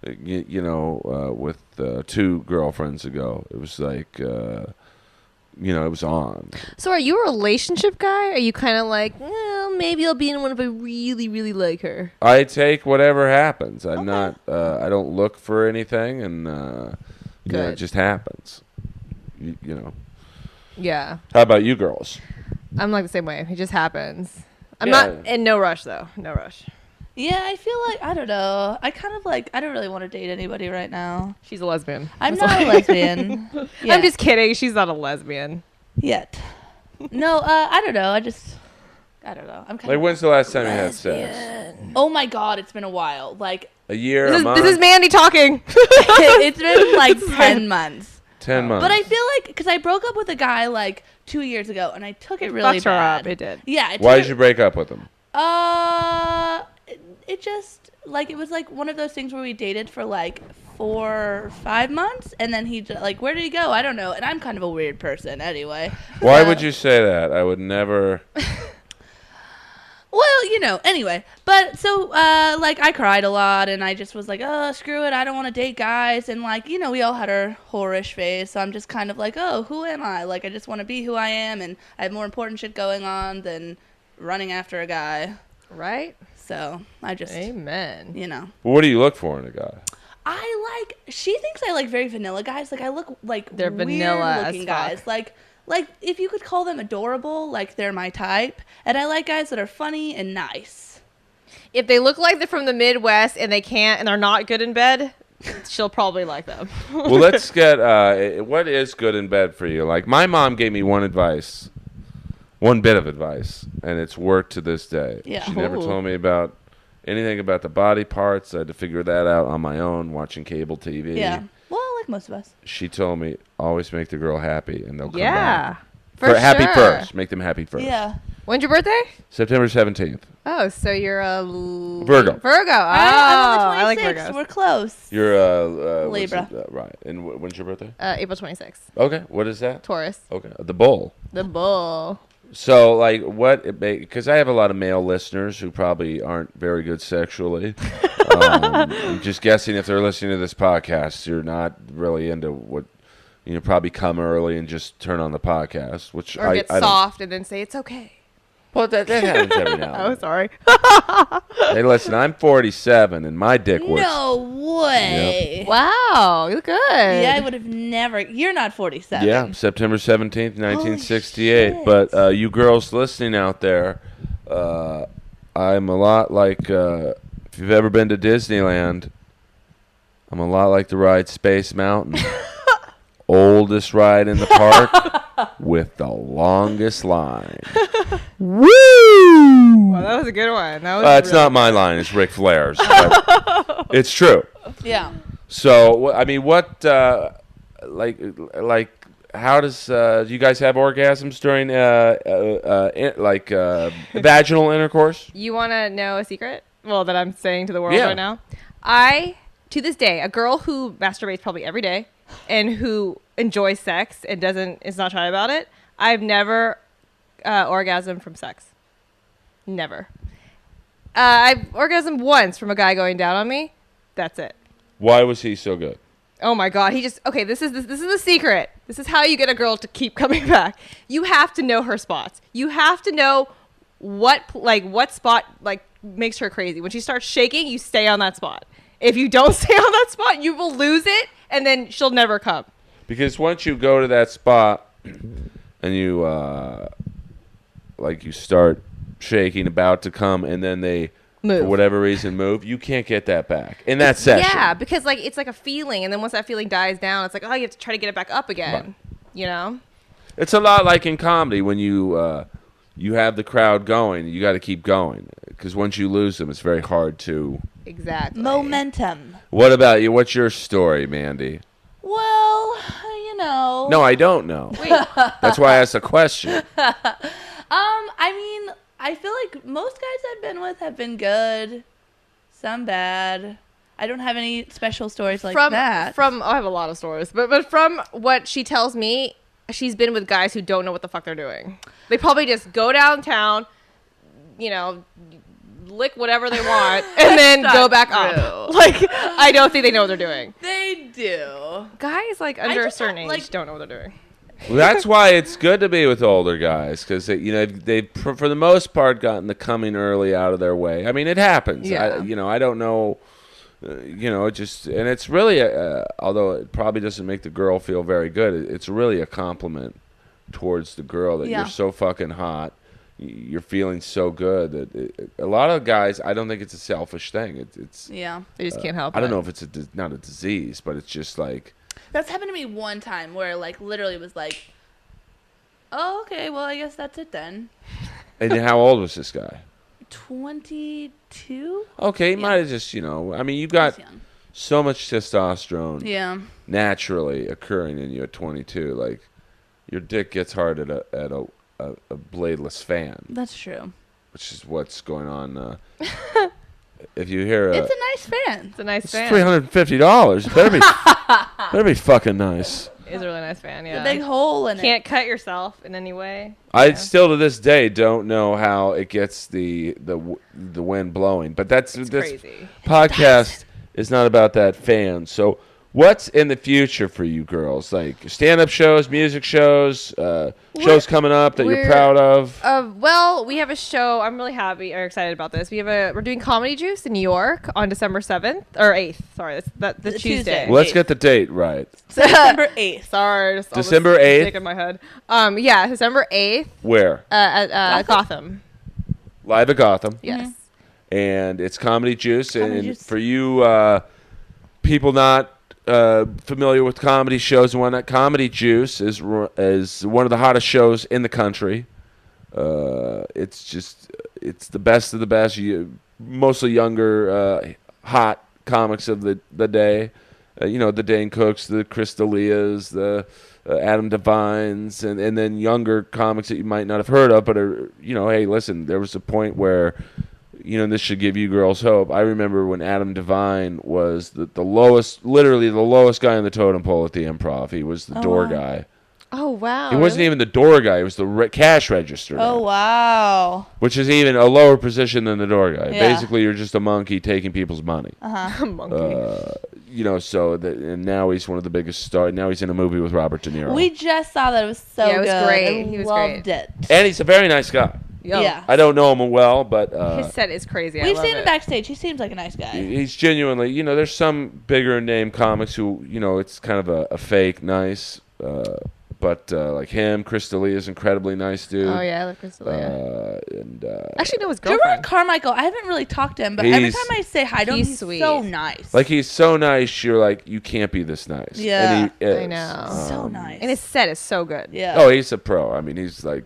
With 2 girlfriends ago. It was like, it was on. So are you a relationship guy? Are you kind of like, well, maybe I'll be in one if I really, really like her? I take whatever happens. I'm not. I don't look for anything, and it just happens. You know. Yeah. How about you girls? I'm like the same way. It just happens. I'm Yeah. not in no rush though. No rush. Yeah, I feel like, I don't know. I kind of like, I don't really want to date anybody right now. She's a lesbian. I'm not a lesbian. Yet. I'm just kidding. She's not a lesbian. Yet. No, I don't know. I don't know. I'm kind Like, of. when's the last time you had sex? Oh my God, it's been a while. Like, A year, a This month, is Mandy talking. it's been like 10 months. 10 months. But I feel like, because I broke up with a guy like 2 years ago, and I took it really fucked her bad. up. It did. Yeah. Why did you break up with him? It just, like, it was like one of those things where we dated for like 4 or 5 months, and then he just, like, where did he go? I don't know. And I'm kind of a weird person anyway. Why would you say that? I would never. Well, anyway. But so, like, I cried a lot, and I just was like, oh, screw it. I don't want to date guys. And, like, we all had our whorish phase. So I'm just kind of like, oh, who am I? Like, I just want to be who I am, and I have more important shit going on than running after a guy. Right? So I just, Amen. Well, what do you look for in a guy? She thinks I like very vanilla guys. Like, I look like They're weird vanilla as looking fuck. guys. Like if you could call them adorable, like they're my type. And I like guys that are funny and nice. If they look like they're from the Midwest and they can't and they're not good in bed, she'll probably like them. Well, let's get what is good in bed for you. Like, my mom gave me one bit of advice, and it's worked to this day. Yeah. She never Ooh. told me about anything about the body parts. I had to figure that out on my own, watching cable TV. Yeah. Well, like most of us. She told me, always make the girl happy, and they'll come Yeah. back. For happy sure. first. Make them happy first. Yeah. When's your birthday? September 17th. Oh, so you're a Virgo. Virgo. Oh, I'm on the I like 26th. Virgos. We're close. You're Libra. right. And when's your birthday? April 26th. Okay. What is that? Taurus. Okay. The bull. The bull. So, like, because I have a lot of male listeners who probably aren't very good sexually. I'm just guessing if they're listening to this podcast, you're not really into what, probably come early and just turn on the podcast, which Or get I don't. soft and then say it's okay. Well, that happens every now Oh, and then. sorry. Hey, listen, I'm 47 and my dick works. No way. Wow, you look good. Yeah, I would have never. You're not 47. Yeah, September 17th, 1968. shit. But you girls listening out there, I'm a lot like, if you've ever been to Disneyland, I'm a lot like the ride Space Mountain. Oldest ride in the park with the longest line. Woo! Well, that was a good one. That was It's not my line, it's Ric Flair's. But it's true. Yeah. So, I mean, what, how does, do you guys have orgasms during, vaginal intercourse? You want to know a secret? Well, that I'm saying to the world Yeah. right now. To this day, a girl who masturbates probably every day and who enjoys sex and is not shy about it, I've never orgasmed from sex. Never. I've orgasmed once from a guy going down on me. That's it. Why was he so good? Oh my God. This is the secret. This is how you get a girl to keep coming back. You have to know her spots. You have to know what spot makes her crazy. When she starts shaking, you stay on that spot. If you don't stay on that spot, you will lose it and then she'll never come. Because once you go to that spot and you you start shaking, about to come, and then they Move. for whatever reason move, you can't get that back in that session. Yeah, because it's like a feeling, and then once that feeling dies down, it's like, oh, you have to try to get it back up again. Right. It's a lot like in comedy when you you have the crowd going, you got to keep going, because once you lose them, it's very hard to. Exactly. Momentum. What about you? What's your story, Mandy? Well, No, I don't know. Wait. That's why I asked a question. I mean, I feel like most guys I've been with have been good, some bad. I don't have any special stories like I have a lot of stories, but from what she tells me, she's been with guys who don't know what the fuck they're doing. They probably just go downtown, lick whatever they want, and then go back up. Like, I don't think they know what they're doing. They do. Guys, like, under a certain age don't know what they're doing. Well, that's why it's good to be with older guys, because they've for the most part gotten the coming early out of their way. I mean, it happens. Yeah. I don't know. And it's really, although it probably doesn't make the girl feel very good, it's really a compliment towards the girl that you're so fucking hot. You're feeling so good that a lot of guys, I don't think it's a selfish thing. It's they just can't help it. I don't know if it's not a disease, but it's just like. That's happened to me one time where, like, literally was like, oh, okay, well, I guess that's it then. And how old was this guy? 22? Okay, he might have just, I mean, you've got so much testosterone naturally occurring in you at 22. Like, your dick gets hard at a bladeless fan. That's true. Which is what's going on. If you hear it's a nice fan. It's a nice fan. $350. It better be fucking nice. It's a really nice fan, yeah. The big hole in it. Can't cut yourself in any way. I still to this day don't know how it gets the wind blowing, but that's crazy. Podcast is not about that fan. So what's in the future for you girls? Like stand-up shows, music shows, shows coming up that you're proud of? Well, we have a show. I'm really happy or excited about this. We're doing Comedy Juice in New York on December 7th or 8th. Sorry, that's the Tuesday. Well, let's get the date right. December 8th. Sorry, December 8th. In my head. Yeah, December 8th. Where? At Gotham. Live at Gotham. Yes. Mm-hmm. And it's Comedy Juice, and for you people not familiar with comedy shows and whatnot, Comedy Juice is one of the hottest shows in the country. It's the best of the best. Mostly younger, hot comics of the day. The Dane Cooks, the Chris D'Elias, the Adam Devines, and then younger comics that you might not have heard of, but are hey, listen, there was a point where. This should give you girls hope. I remember when Adam Devine was the lowest, literally the lowest guy on the totem pole at the Improv. He was the door guy. Oh, wow. He wasn't even the door guy. He was the cash register guy. Oh, wow. Which is even a lower position than the door guy. Yeah. Basically, you're just a monkey taking people's money. Uh-huh. Monkey. And now he's one of the biggest stars. Now he's in a movie with Robert De Niro. We just saw that. It was so good. It was great. He was loved great. it. And he's a very nice guy. Yeah. I don't know him well, but his set is crazy. We've seen him backstage. He seems like a nice guy. He's genuinely, there's some bigger name comics who, it's kind of a fake nice, but like him, Chris D'Elia is incredibly nice dude. Oh yeah, I like Chris D'Elia. Actually, no, his Jordan girlfriend. Carmichael. I haven't really talked to him, but every time I say hi to him, he's sweet. so nice. Like he's so nice, you're like, you can't be this nice. Yeah. And he is. I know. So nice. And his set is so good. Yeah. Oh, he's a pro. I mean, he's like.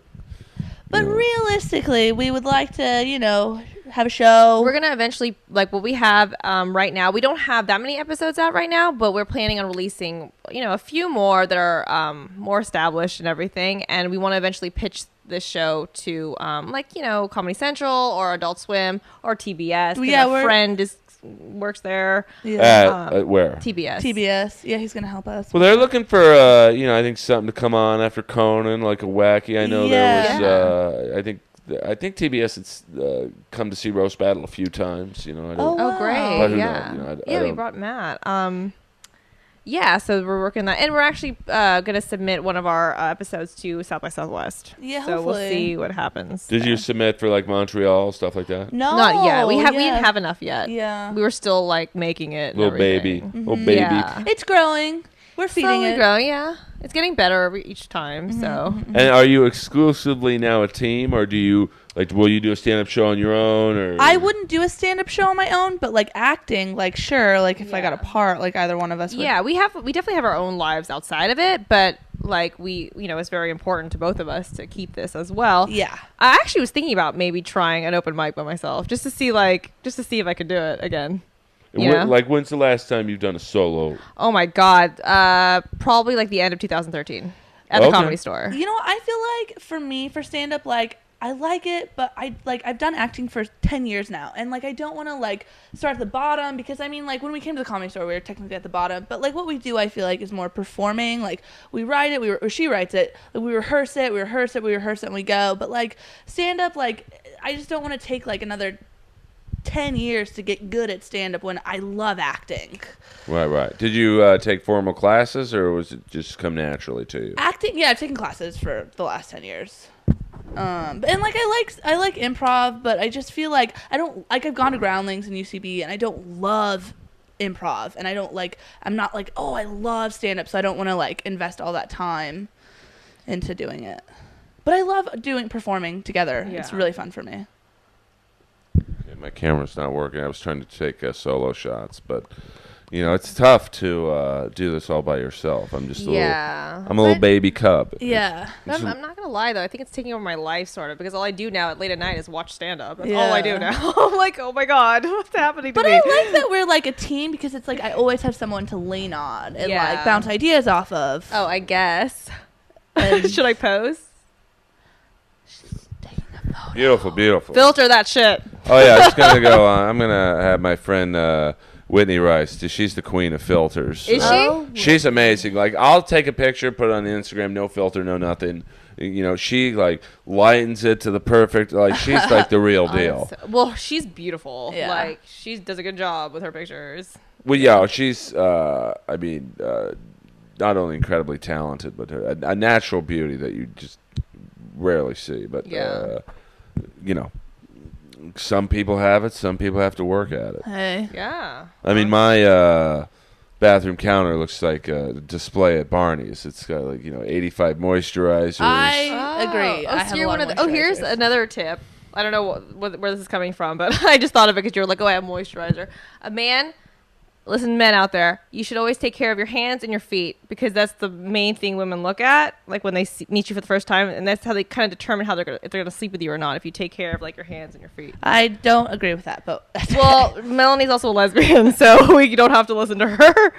But realistically, we would like to, have a show. We're going to eventually, like what we have right now, we don't have that many episodes out right now, but we're planning on releasing, a few more that are more established and everything. And we want to eventually pitch this show to, Comedy Central or Adult Swim or TBS. Yeah, our friend works there. Yeah. At where? TBS. Yeah, he's going to help us. Well, they're looking for, I think something to come on after Conan, like a wacky. I know there was, I think TBS has come to see Roast Battle a few times. Oh, great. But who Yeah. knows? We brought Matt. So we're working on that. And we're actually going to submit one of our episodes to South by Southwest. Yeah, so we'll hopefully. see what happens. Did you submit for like Montreal, stuff like that? No. Not yet. We didn't have enough yet. Yeah. We were still like making it. and Little baby. everything. Little baby. Yeah. It's growing. We're feeding Slowly it. growing, yeah. It's getting better each time, so. And are you exclusively now a team, or do you will you do a stand-up show on your own, or? I wouldn't do a stand-up show on my own, but like acting, sure, if I got a part, either one of us would. Yeah, we definitely have our own lives outside of it, but it's very important to both of us to keep this as well. Yeah. I actually was thinking about maybe trying an open mic by myself, just to see if I could do it again. When's the last time you've done a solo? Oh my God. Probably the end of 2013 at the Comedy Store. I feel like for me, for stand-up, I like it, but I've done acting for 10 years now, and like I don't want to like start at the bottom, because I mean, like when we came to the Comedy Store we were technically at the bottom, but like what we do I feel like is more performing. Like we write it, or she writes it, like we rehearse it, and we go. But like stand up, like I just don't want to take like another 10 years to get good at stand up when I love acting. Right. Did you take formal classes, or was it just come naturally to you? Acting, yeah, I've taken classes for the last 10 years. And like I like improv, but I just feel like I don't like, I've gone to Groundlings and UCB, and I don't love improv, and I'm not like, oh, I love stand up, so I don't want to like invest all that time into doing it. But I love performing together. Yeah. It's really fun for me. My camera's not working. I was trying to take solo shots, but you know, it's tough to do this all by yourself. I'm just a little baby cub. Yeah. I'm not gonna lie though. I think it's taking over my life sort of, because all I do now at late at night is watch stand up. That's all I do now. I'm like, oh my god, what's happening to me? But I like that we're like a team, because it's like I always have someone to lean on and like bounce ideas off of. Oh, I guess. Should I pose? Beautiful. Filter that shit. Oh yeah, I'm just gonna go. I'm gonna have my friend Whitney Rice. She's the queen of filters. Is she? She's amazing. Like, I'll take a picture, put it on the Instagram, no filter, no nothing. You know, she like lightens it to the perfect. Like, she's like the real deal. Well, she's beautiful. Yeah. Like, she does a good job with her pictures. Well, yeah, she's. I mean, not only incredibly talented, but a natural beauty that you just rarely see. But you know, some people have it, some people have to work at it. Hey. Yeah. I mean, my bathroom counter looks like a display at Barney's. It's got, like, you know, 85 moisturizers. I agree. I have you're one of of here's another tip. I don't know where this is coming from, but I just thought of it because you're like, oh, I have moisturizer. A man... Listen, men out there, you should always take care of your hands and your feet, because that's the main thing women look at, like when they meet you for the first time, and that's how they kind of determine how if they're gonna sleep with you or not. If you take care of like your hands and your feet. I don't agree with that, but well, Melanie's also a lesbian, so we don't have to listen to her.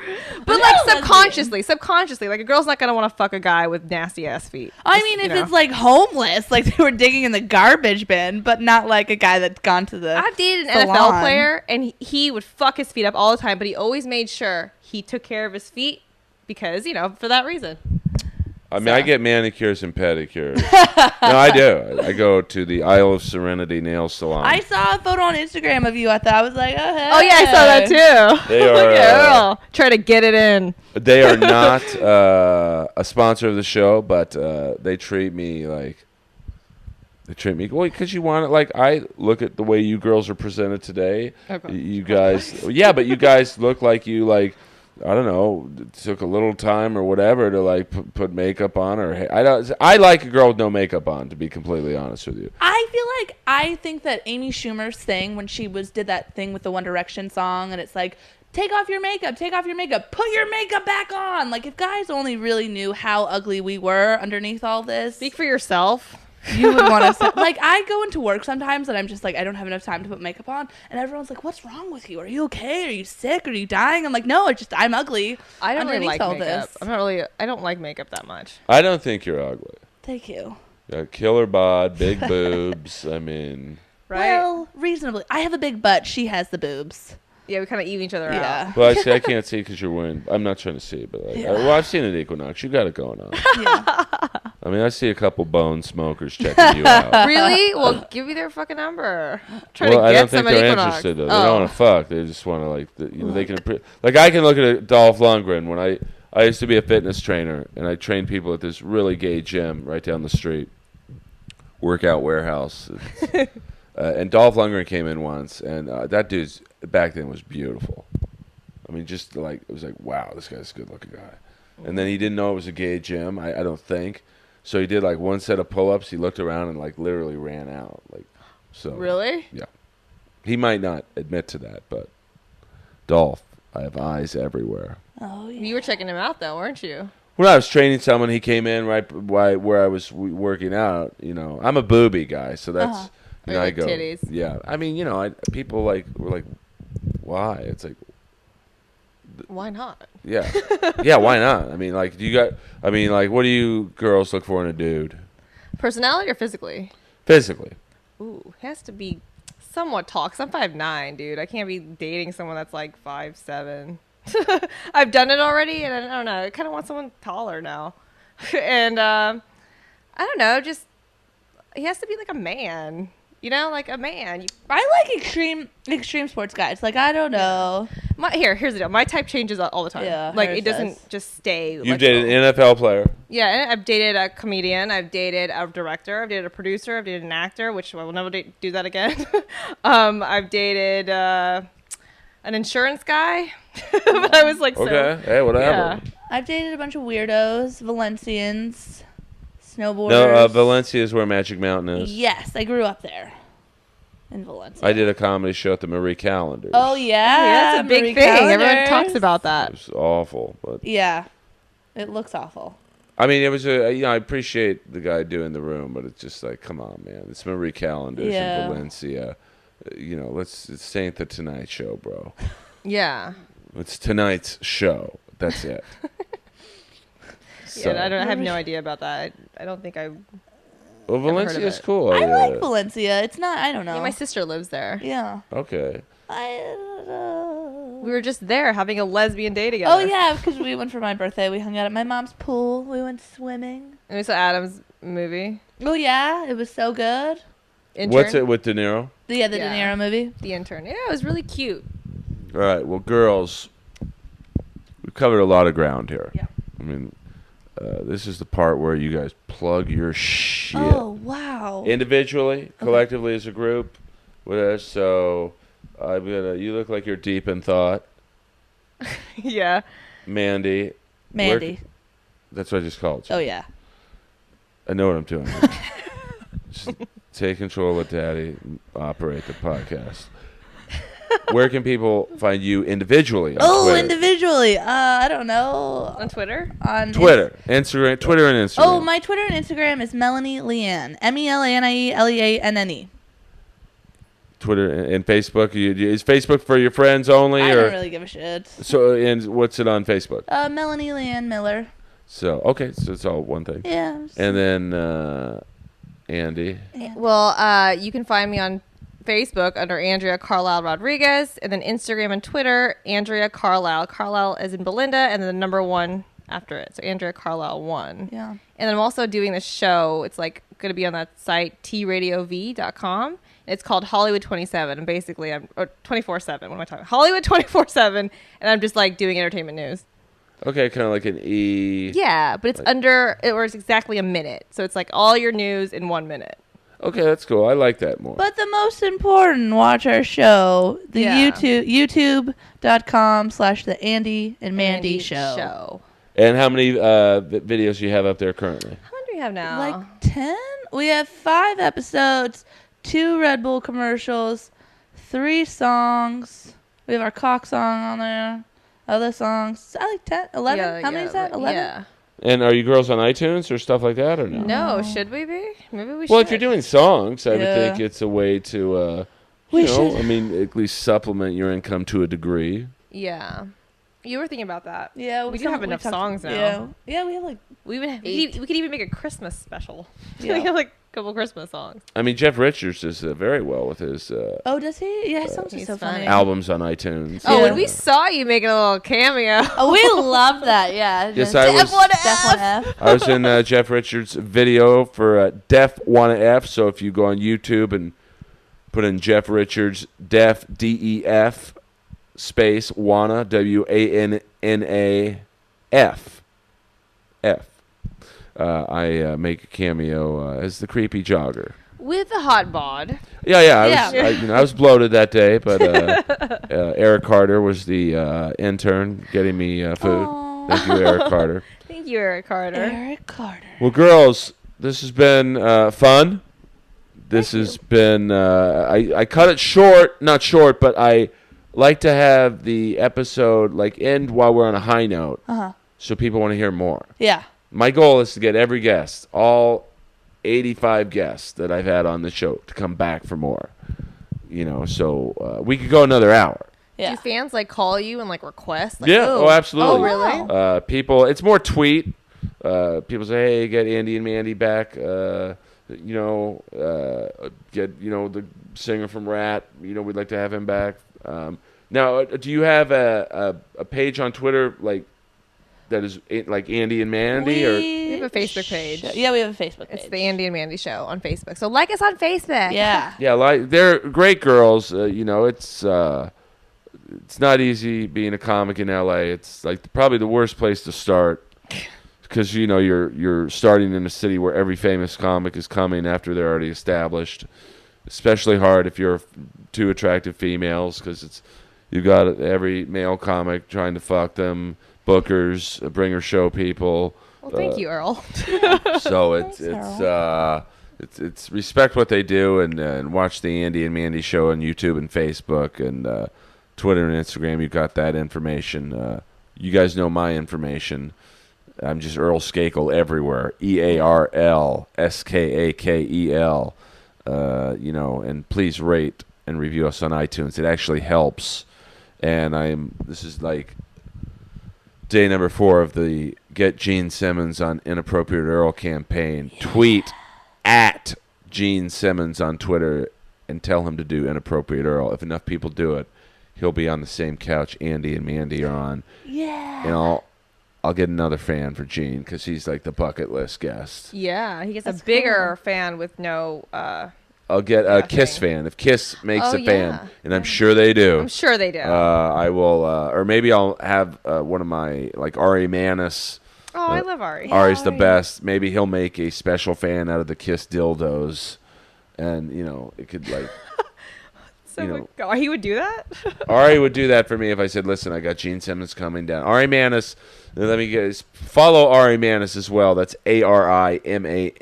But like subconsciously, like a girl's not gonna want to fuck a guy with nasty ass feet. I mean, if it's like homeless, like they were digging in the garbage bin, but not like a guy that's gone to the. I've dated an NFL player, and he would fuck his feet up all the time, but he always made sure he took care of his feet, because, you know, for that reason. I mean, I get manicures and pedicures. No, I do. I go to the Isle of Serenity nail salon. I saw a photo on Instagram of you. I thought, I was like, oh, hey. Oh, yeah, I saw that too. They are, look at Earl. Try to get it in. They are not a sponsor of the show, but they treat me like... well, because you want it. Like, I look at the way you girls are presented today. Okay. You guys, yeah, but you guys look like you, like, I don't know, took a little time or whatever to like put makeup on, or I like a girl with no makeup on, to be completely honest with you. I think that Amy Schumer's thing when she did that thing with the One Direction song, and it's like, take off your makeup, put your makeup back on. Like, if guys only really knew how ugly we were underneath all this. Speak for yourself. You would want to like, I go into work sometimes and I'm just like, I don't have enough time to put makeup on, and everyone's like, what's wrong with you? Are you okay? Are you sick? Are you dying? I'm like, no, I'm ugly. I don't really like makeup. I don't like makeup that much. I don't think you're ugly. Thank you. Killer bod, big boobs. I mean, right? Well, reasonably. I have a big butt. She has the boobs. Yeah, we kind of even each other out. Well, I can't see because you're wearing... I'm not trying to see, but like, well, I've seen it at Equinox. You got it going on. Yeah. I mean, I see a couple bone smokers checking you out. Really? Well, give me their fucking number. I don't think they're interested, though. They don't want to fuck. They just want to, like... they can... Like, I can look at Dolph Lundgren when I used to be a fitness trainer, and I trained people at this really gay gym right down the street. Workout Warehouse. And Dolph Lundgren came in once, and that dude's... back then was beautiful. I mean, just like, it was like, wow, this guy's a good looking guy. And then he didn't know it was a gay gym, I don't think. So he did like one set of pull-ups. He looked around and like literally ran out. Like, so. Really? Yeah. He might not admit to that, but Dolph, I have eyes everywhere. Oh, yeah. You were checking him out though, weren't you? When I was training someone, he came in right where I was working out. You know, I'm a booby guy, so that's, you know, I go, titties. Yeah. I mean, you know, people like were like, why? It's like, why not? Yeah. Yeah, why not? I mean, like, what do you girls look for in a dude? Personality or physically? Physically. Ooh, it has to be somewhat tall. Cause I'm 5'9", dude. I can't be dating someone that's like 5'7". I've done it already, and I don't know. I kind of want someone taller now. And I don't know. Just he has to be like a man. You know, like a man. I like extreme sports guys. Like, I don't know. Here's the deal. My type changes all the time. Yeah, like hers it doesn't does. just stay. You've dated an NFL player. Yeah, and I've dated a comedian. I've dated a director. I've dated a producer. I've dated an actor, which I will never do that again. I've dated an insurance guy. But I was like, Okay. Hey, whatever. Yeah. I've dated a bunch of weirdos, Valencians, snowboarders. No, Valencia is where Magic Mountain is. Yes, I grew up there in Valencia. I did a comedy show at the Marie Callender's. Oh, yeah. Yeah, that's a big Marie thing. Everyone Callender's. talks about It that. was awful, but Yeah. It looks awful. I mean, it was I appreciate the guy doing the room, but it's just like, come on, man. It's Marie Callender's Yeah. in Valencia. This ain't the Tonight Show, bro. Yeah. It's tonight's show. That's it. So, Yeah, I have no idea about that. I don't think I. well, heard of Valencia's it. cool. I like Valencia. It's not, I don't know. Yeah, my sister lives there. Yeah. Okay. I don't know. We were just there having a lesbian day together. Oh, yeah, because we went for my birthday. We hung out at my mom's pool. We went swimming. And we saw Adam's movie. Oh, yeah. It was so good. Intern. What's it with De Niro? Yeah, the Yeah. De Niro movie. The Intern. Yeah, it was really cute. All right. Well, girls, we've covered a lot of ground here. Yeah. I mean, this is the part where you guys plug your shit. Oh, wow. Individually, collectively as a group with us. So you look like you're deep in thought. Yeah. Mandy. Mandy. That's what I just called you. Oh, yeah. I know what I'm doing. Just take control of Daddy, operate the podcast. Where can people find you individually on Twitter? Individually. I don't know. On Twitter? On Twitter and Instagram. Oh, my Twitter and Instagram is Melanie Leanne. MELANIE Twitter and Facebook. Is Facebook for your friends only, I or don't really give a shit. so? And what's it on Facebook? Melanie Leanne Miller. So okay, so it's all one thing. Yeah. And then Andy. Well, you can find me on Facebook under Andrea Carlisle Rodriguez, and then Instagram and Twitter, Andrea Carlisle. Carlisle as in Belinda, and then the number 1 after it. So Andrea Carlisle 1. Yeah. And then I'm also doing this show. It's like going to be on that site, tradiov.com. It's called Hollywood 27. And basically, I'm 24/7. What am I talking? Hollywood 24/7. And I'm just like doing entertainment news. Okay, kind of like an E. Yeah, but it's it's exactly a minute. So it's like all your news in 1 minute. Okay, that's cool. I like that more. But the most important, watch our show. The Yeah. YouTube.com/the Andy and Mandy show. And how many videos do you have up there currently? How many do we have now? Like 10? We have 5 episodes, 2 Red Bull commercials, 3 songs. We have our cock song on there. Other songs. I like 10, 11. Yeah, How many is that? 11? Yeah. And are you girls on iTunes or stuff like that, or no? No, should we be? Maybe we should. Well, if you're doing songs, I would Yeah. think it's a way to, We should. I mean, at least supplement your income to a degree. Yeah. You were thinking about that. Yeah, We do have enough songs now. Yeah, we have like We could even make a Christmas special. Yeah. We have like a couple Christmas songs. I mean, Jeff Richards does very well with his Oh, does he? Yeah, his songs are He's so funny. funny. albums on iTunes. Oh, Yeah. and we saw you making a little cameo. Oh, we love that. Yeah. Yes, just I was- F1F. I was in Jeff Richards' video for Def Wanna F. So if you go on YouTube and put in Jeff Richards Def DEF space Wanna WANNAF F. I make a cameo as the creepy jogger. With a hot bod. Yeah. Yeah. I was bloated that day, but Eric Carter was the intern getting me food. Aw. Thank you, Eric Carter. Thank you, Eric Carter. Eric Carter. Well, girls, this has been fun. This has been. I cut it short, not short, but I like to have the episode like end while we're on a high note, so people want to hear more. Yeah. My goal is to get every guest, all 85 guests that I've had on the show, to come back for more. So we could go another hour. Yeah. Do fans like call you and like request? Like, Yeah, oh, absolutely. Oh, really? Wow. People, it's more tweet. People say, "Hey, get Andy and Mandy back." get the singer from Rat. We'd like to have him back. Now, do you have a page on Twitter that is like Andy and Mandy? We have a Facebook page. Yeah, we have a Facebook page. It's the Andy and Mandy Show on Facebook. So like us on Facebook. Yeah. Yeah, they're great girls. It's not easy being a comic in LA. It's probably the worst place to start because you're starting in a city where every famous comic is coming after they're already established. Especially hard if you're two attractive females because you've got every male comic trying to fuck them. Bookers, bringer show people. Well, thank you, Earl. So it's respect what they do and watch the Andy and Mandy Show on YouTube and Facebook and Twitter and Instagram. You've got that information. You guys know my information. I'm just Earl Skakel everywhere. EARL SKAKEL. And please rate and review us on iTunes. It actually helps. And this is day number 4 of the Get Gene Simmons on Inappropriate Earl campaign. Yeah. Tweet at Gene Simmons on Twitter and tell him to do Inappropriate Earl. If enough people do it, he'll be on the same couch Andy and Mandy are on. Yeah. And I'll get another fan for Gene because he's like the bucket list guest. Yeah, he gets a bigger fan with no... I'll get a Kiss fan if Kiss makes a fan, and I'm sure they do. I'm sure they do. I will, or maybe I'll have one of my Ari Manis. Oh, I love Ari. Ari's the best. Maybe he'll make a special fan out of the Kiss dildos, and it could he would do that. Ari would do that for me if I said, "Listen, I got Gene Simmons coming down." Ari Manis. Let me follow Ari Manis as well. That's ARIMANNIS.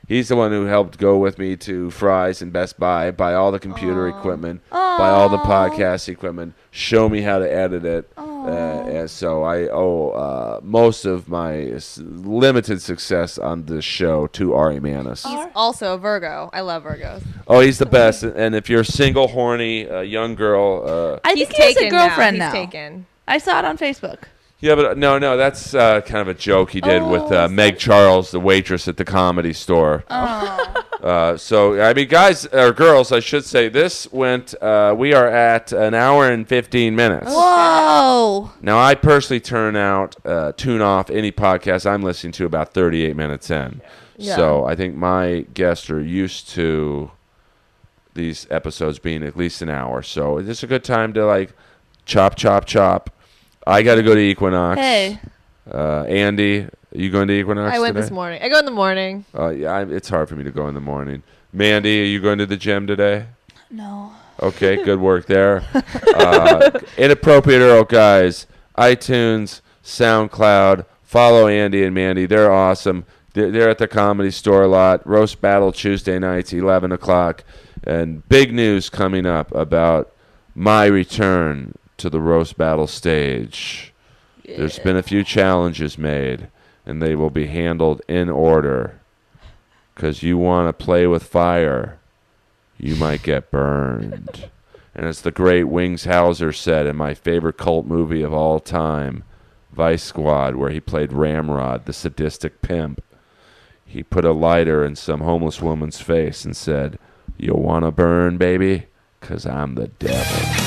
He's the one who helped go with me to Fry's and Best Buy, buy all the computer equipment, buy all the podcast equipment, show me how to edit it. And so I owe most of my limited success on this show to Ari Manis. He's also a Virgo. I love Virgos. Oh, he's the best. And if you're a single, horny, young girl... I think he has a girlfriend now. He's taken. I saw it on Facebook. Yeah, but no, that's kind of a joke he did with Meg Charles, the waitress at the Comedy Store. Oh. So, I mean, guys, or girls, I should say, this went, we are at an hour and 15 minutes. Whoa. Now, I personally tune off any podcast I'm listening to about 38 minutes in. Yeah. So, I think my guests are used to these episodes being at least an hour. So, it's a good time to, chop, chop, chop. I got to go to Equinox. Hey. Andy, are you going to Equinox I went today? this morning. I go in the morning. Yeah, it's hard for me to go in the morning. Mandy, are you going to the gym today? No. Okay, good work there. Inappropriate Earl, guys. iTunes, SoundCloud. Follow Andy and Mandy. They're awesome. They're at the Comedy Store a lot. Roast Battle Tuesday nights, 11 o'clock. And big news coming up about my return to the Roast Battle stage. Yeah. There's been a few challenges made, and they will be handled in order. Because you want to play with fire, you might get burned. And as the great Wings Hauser said in my favorite cult movie of all time, Vice Squad, where he played Ramrod, the sadistic pimp, he put a lighter in some homeless woman's face and said, "You want to burn, baby? 'Cause I'm the devil."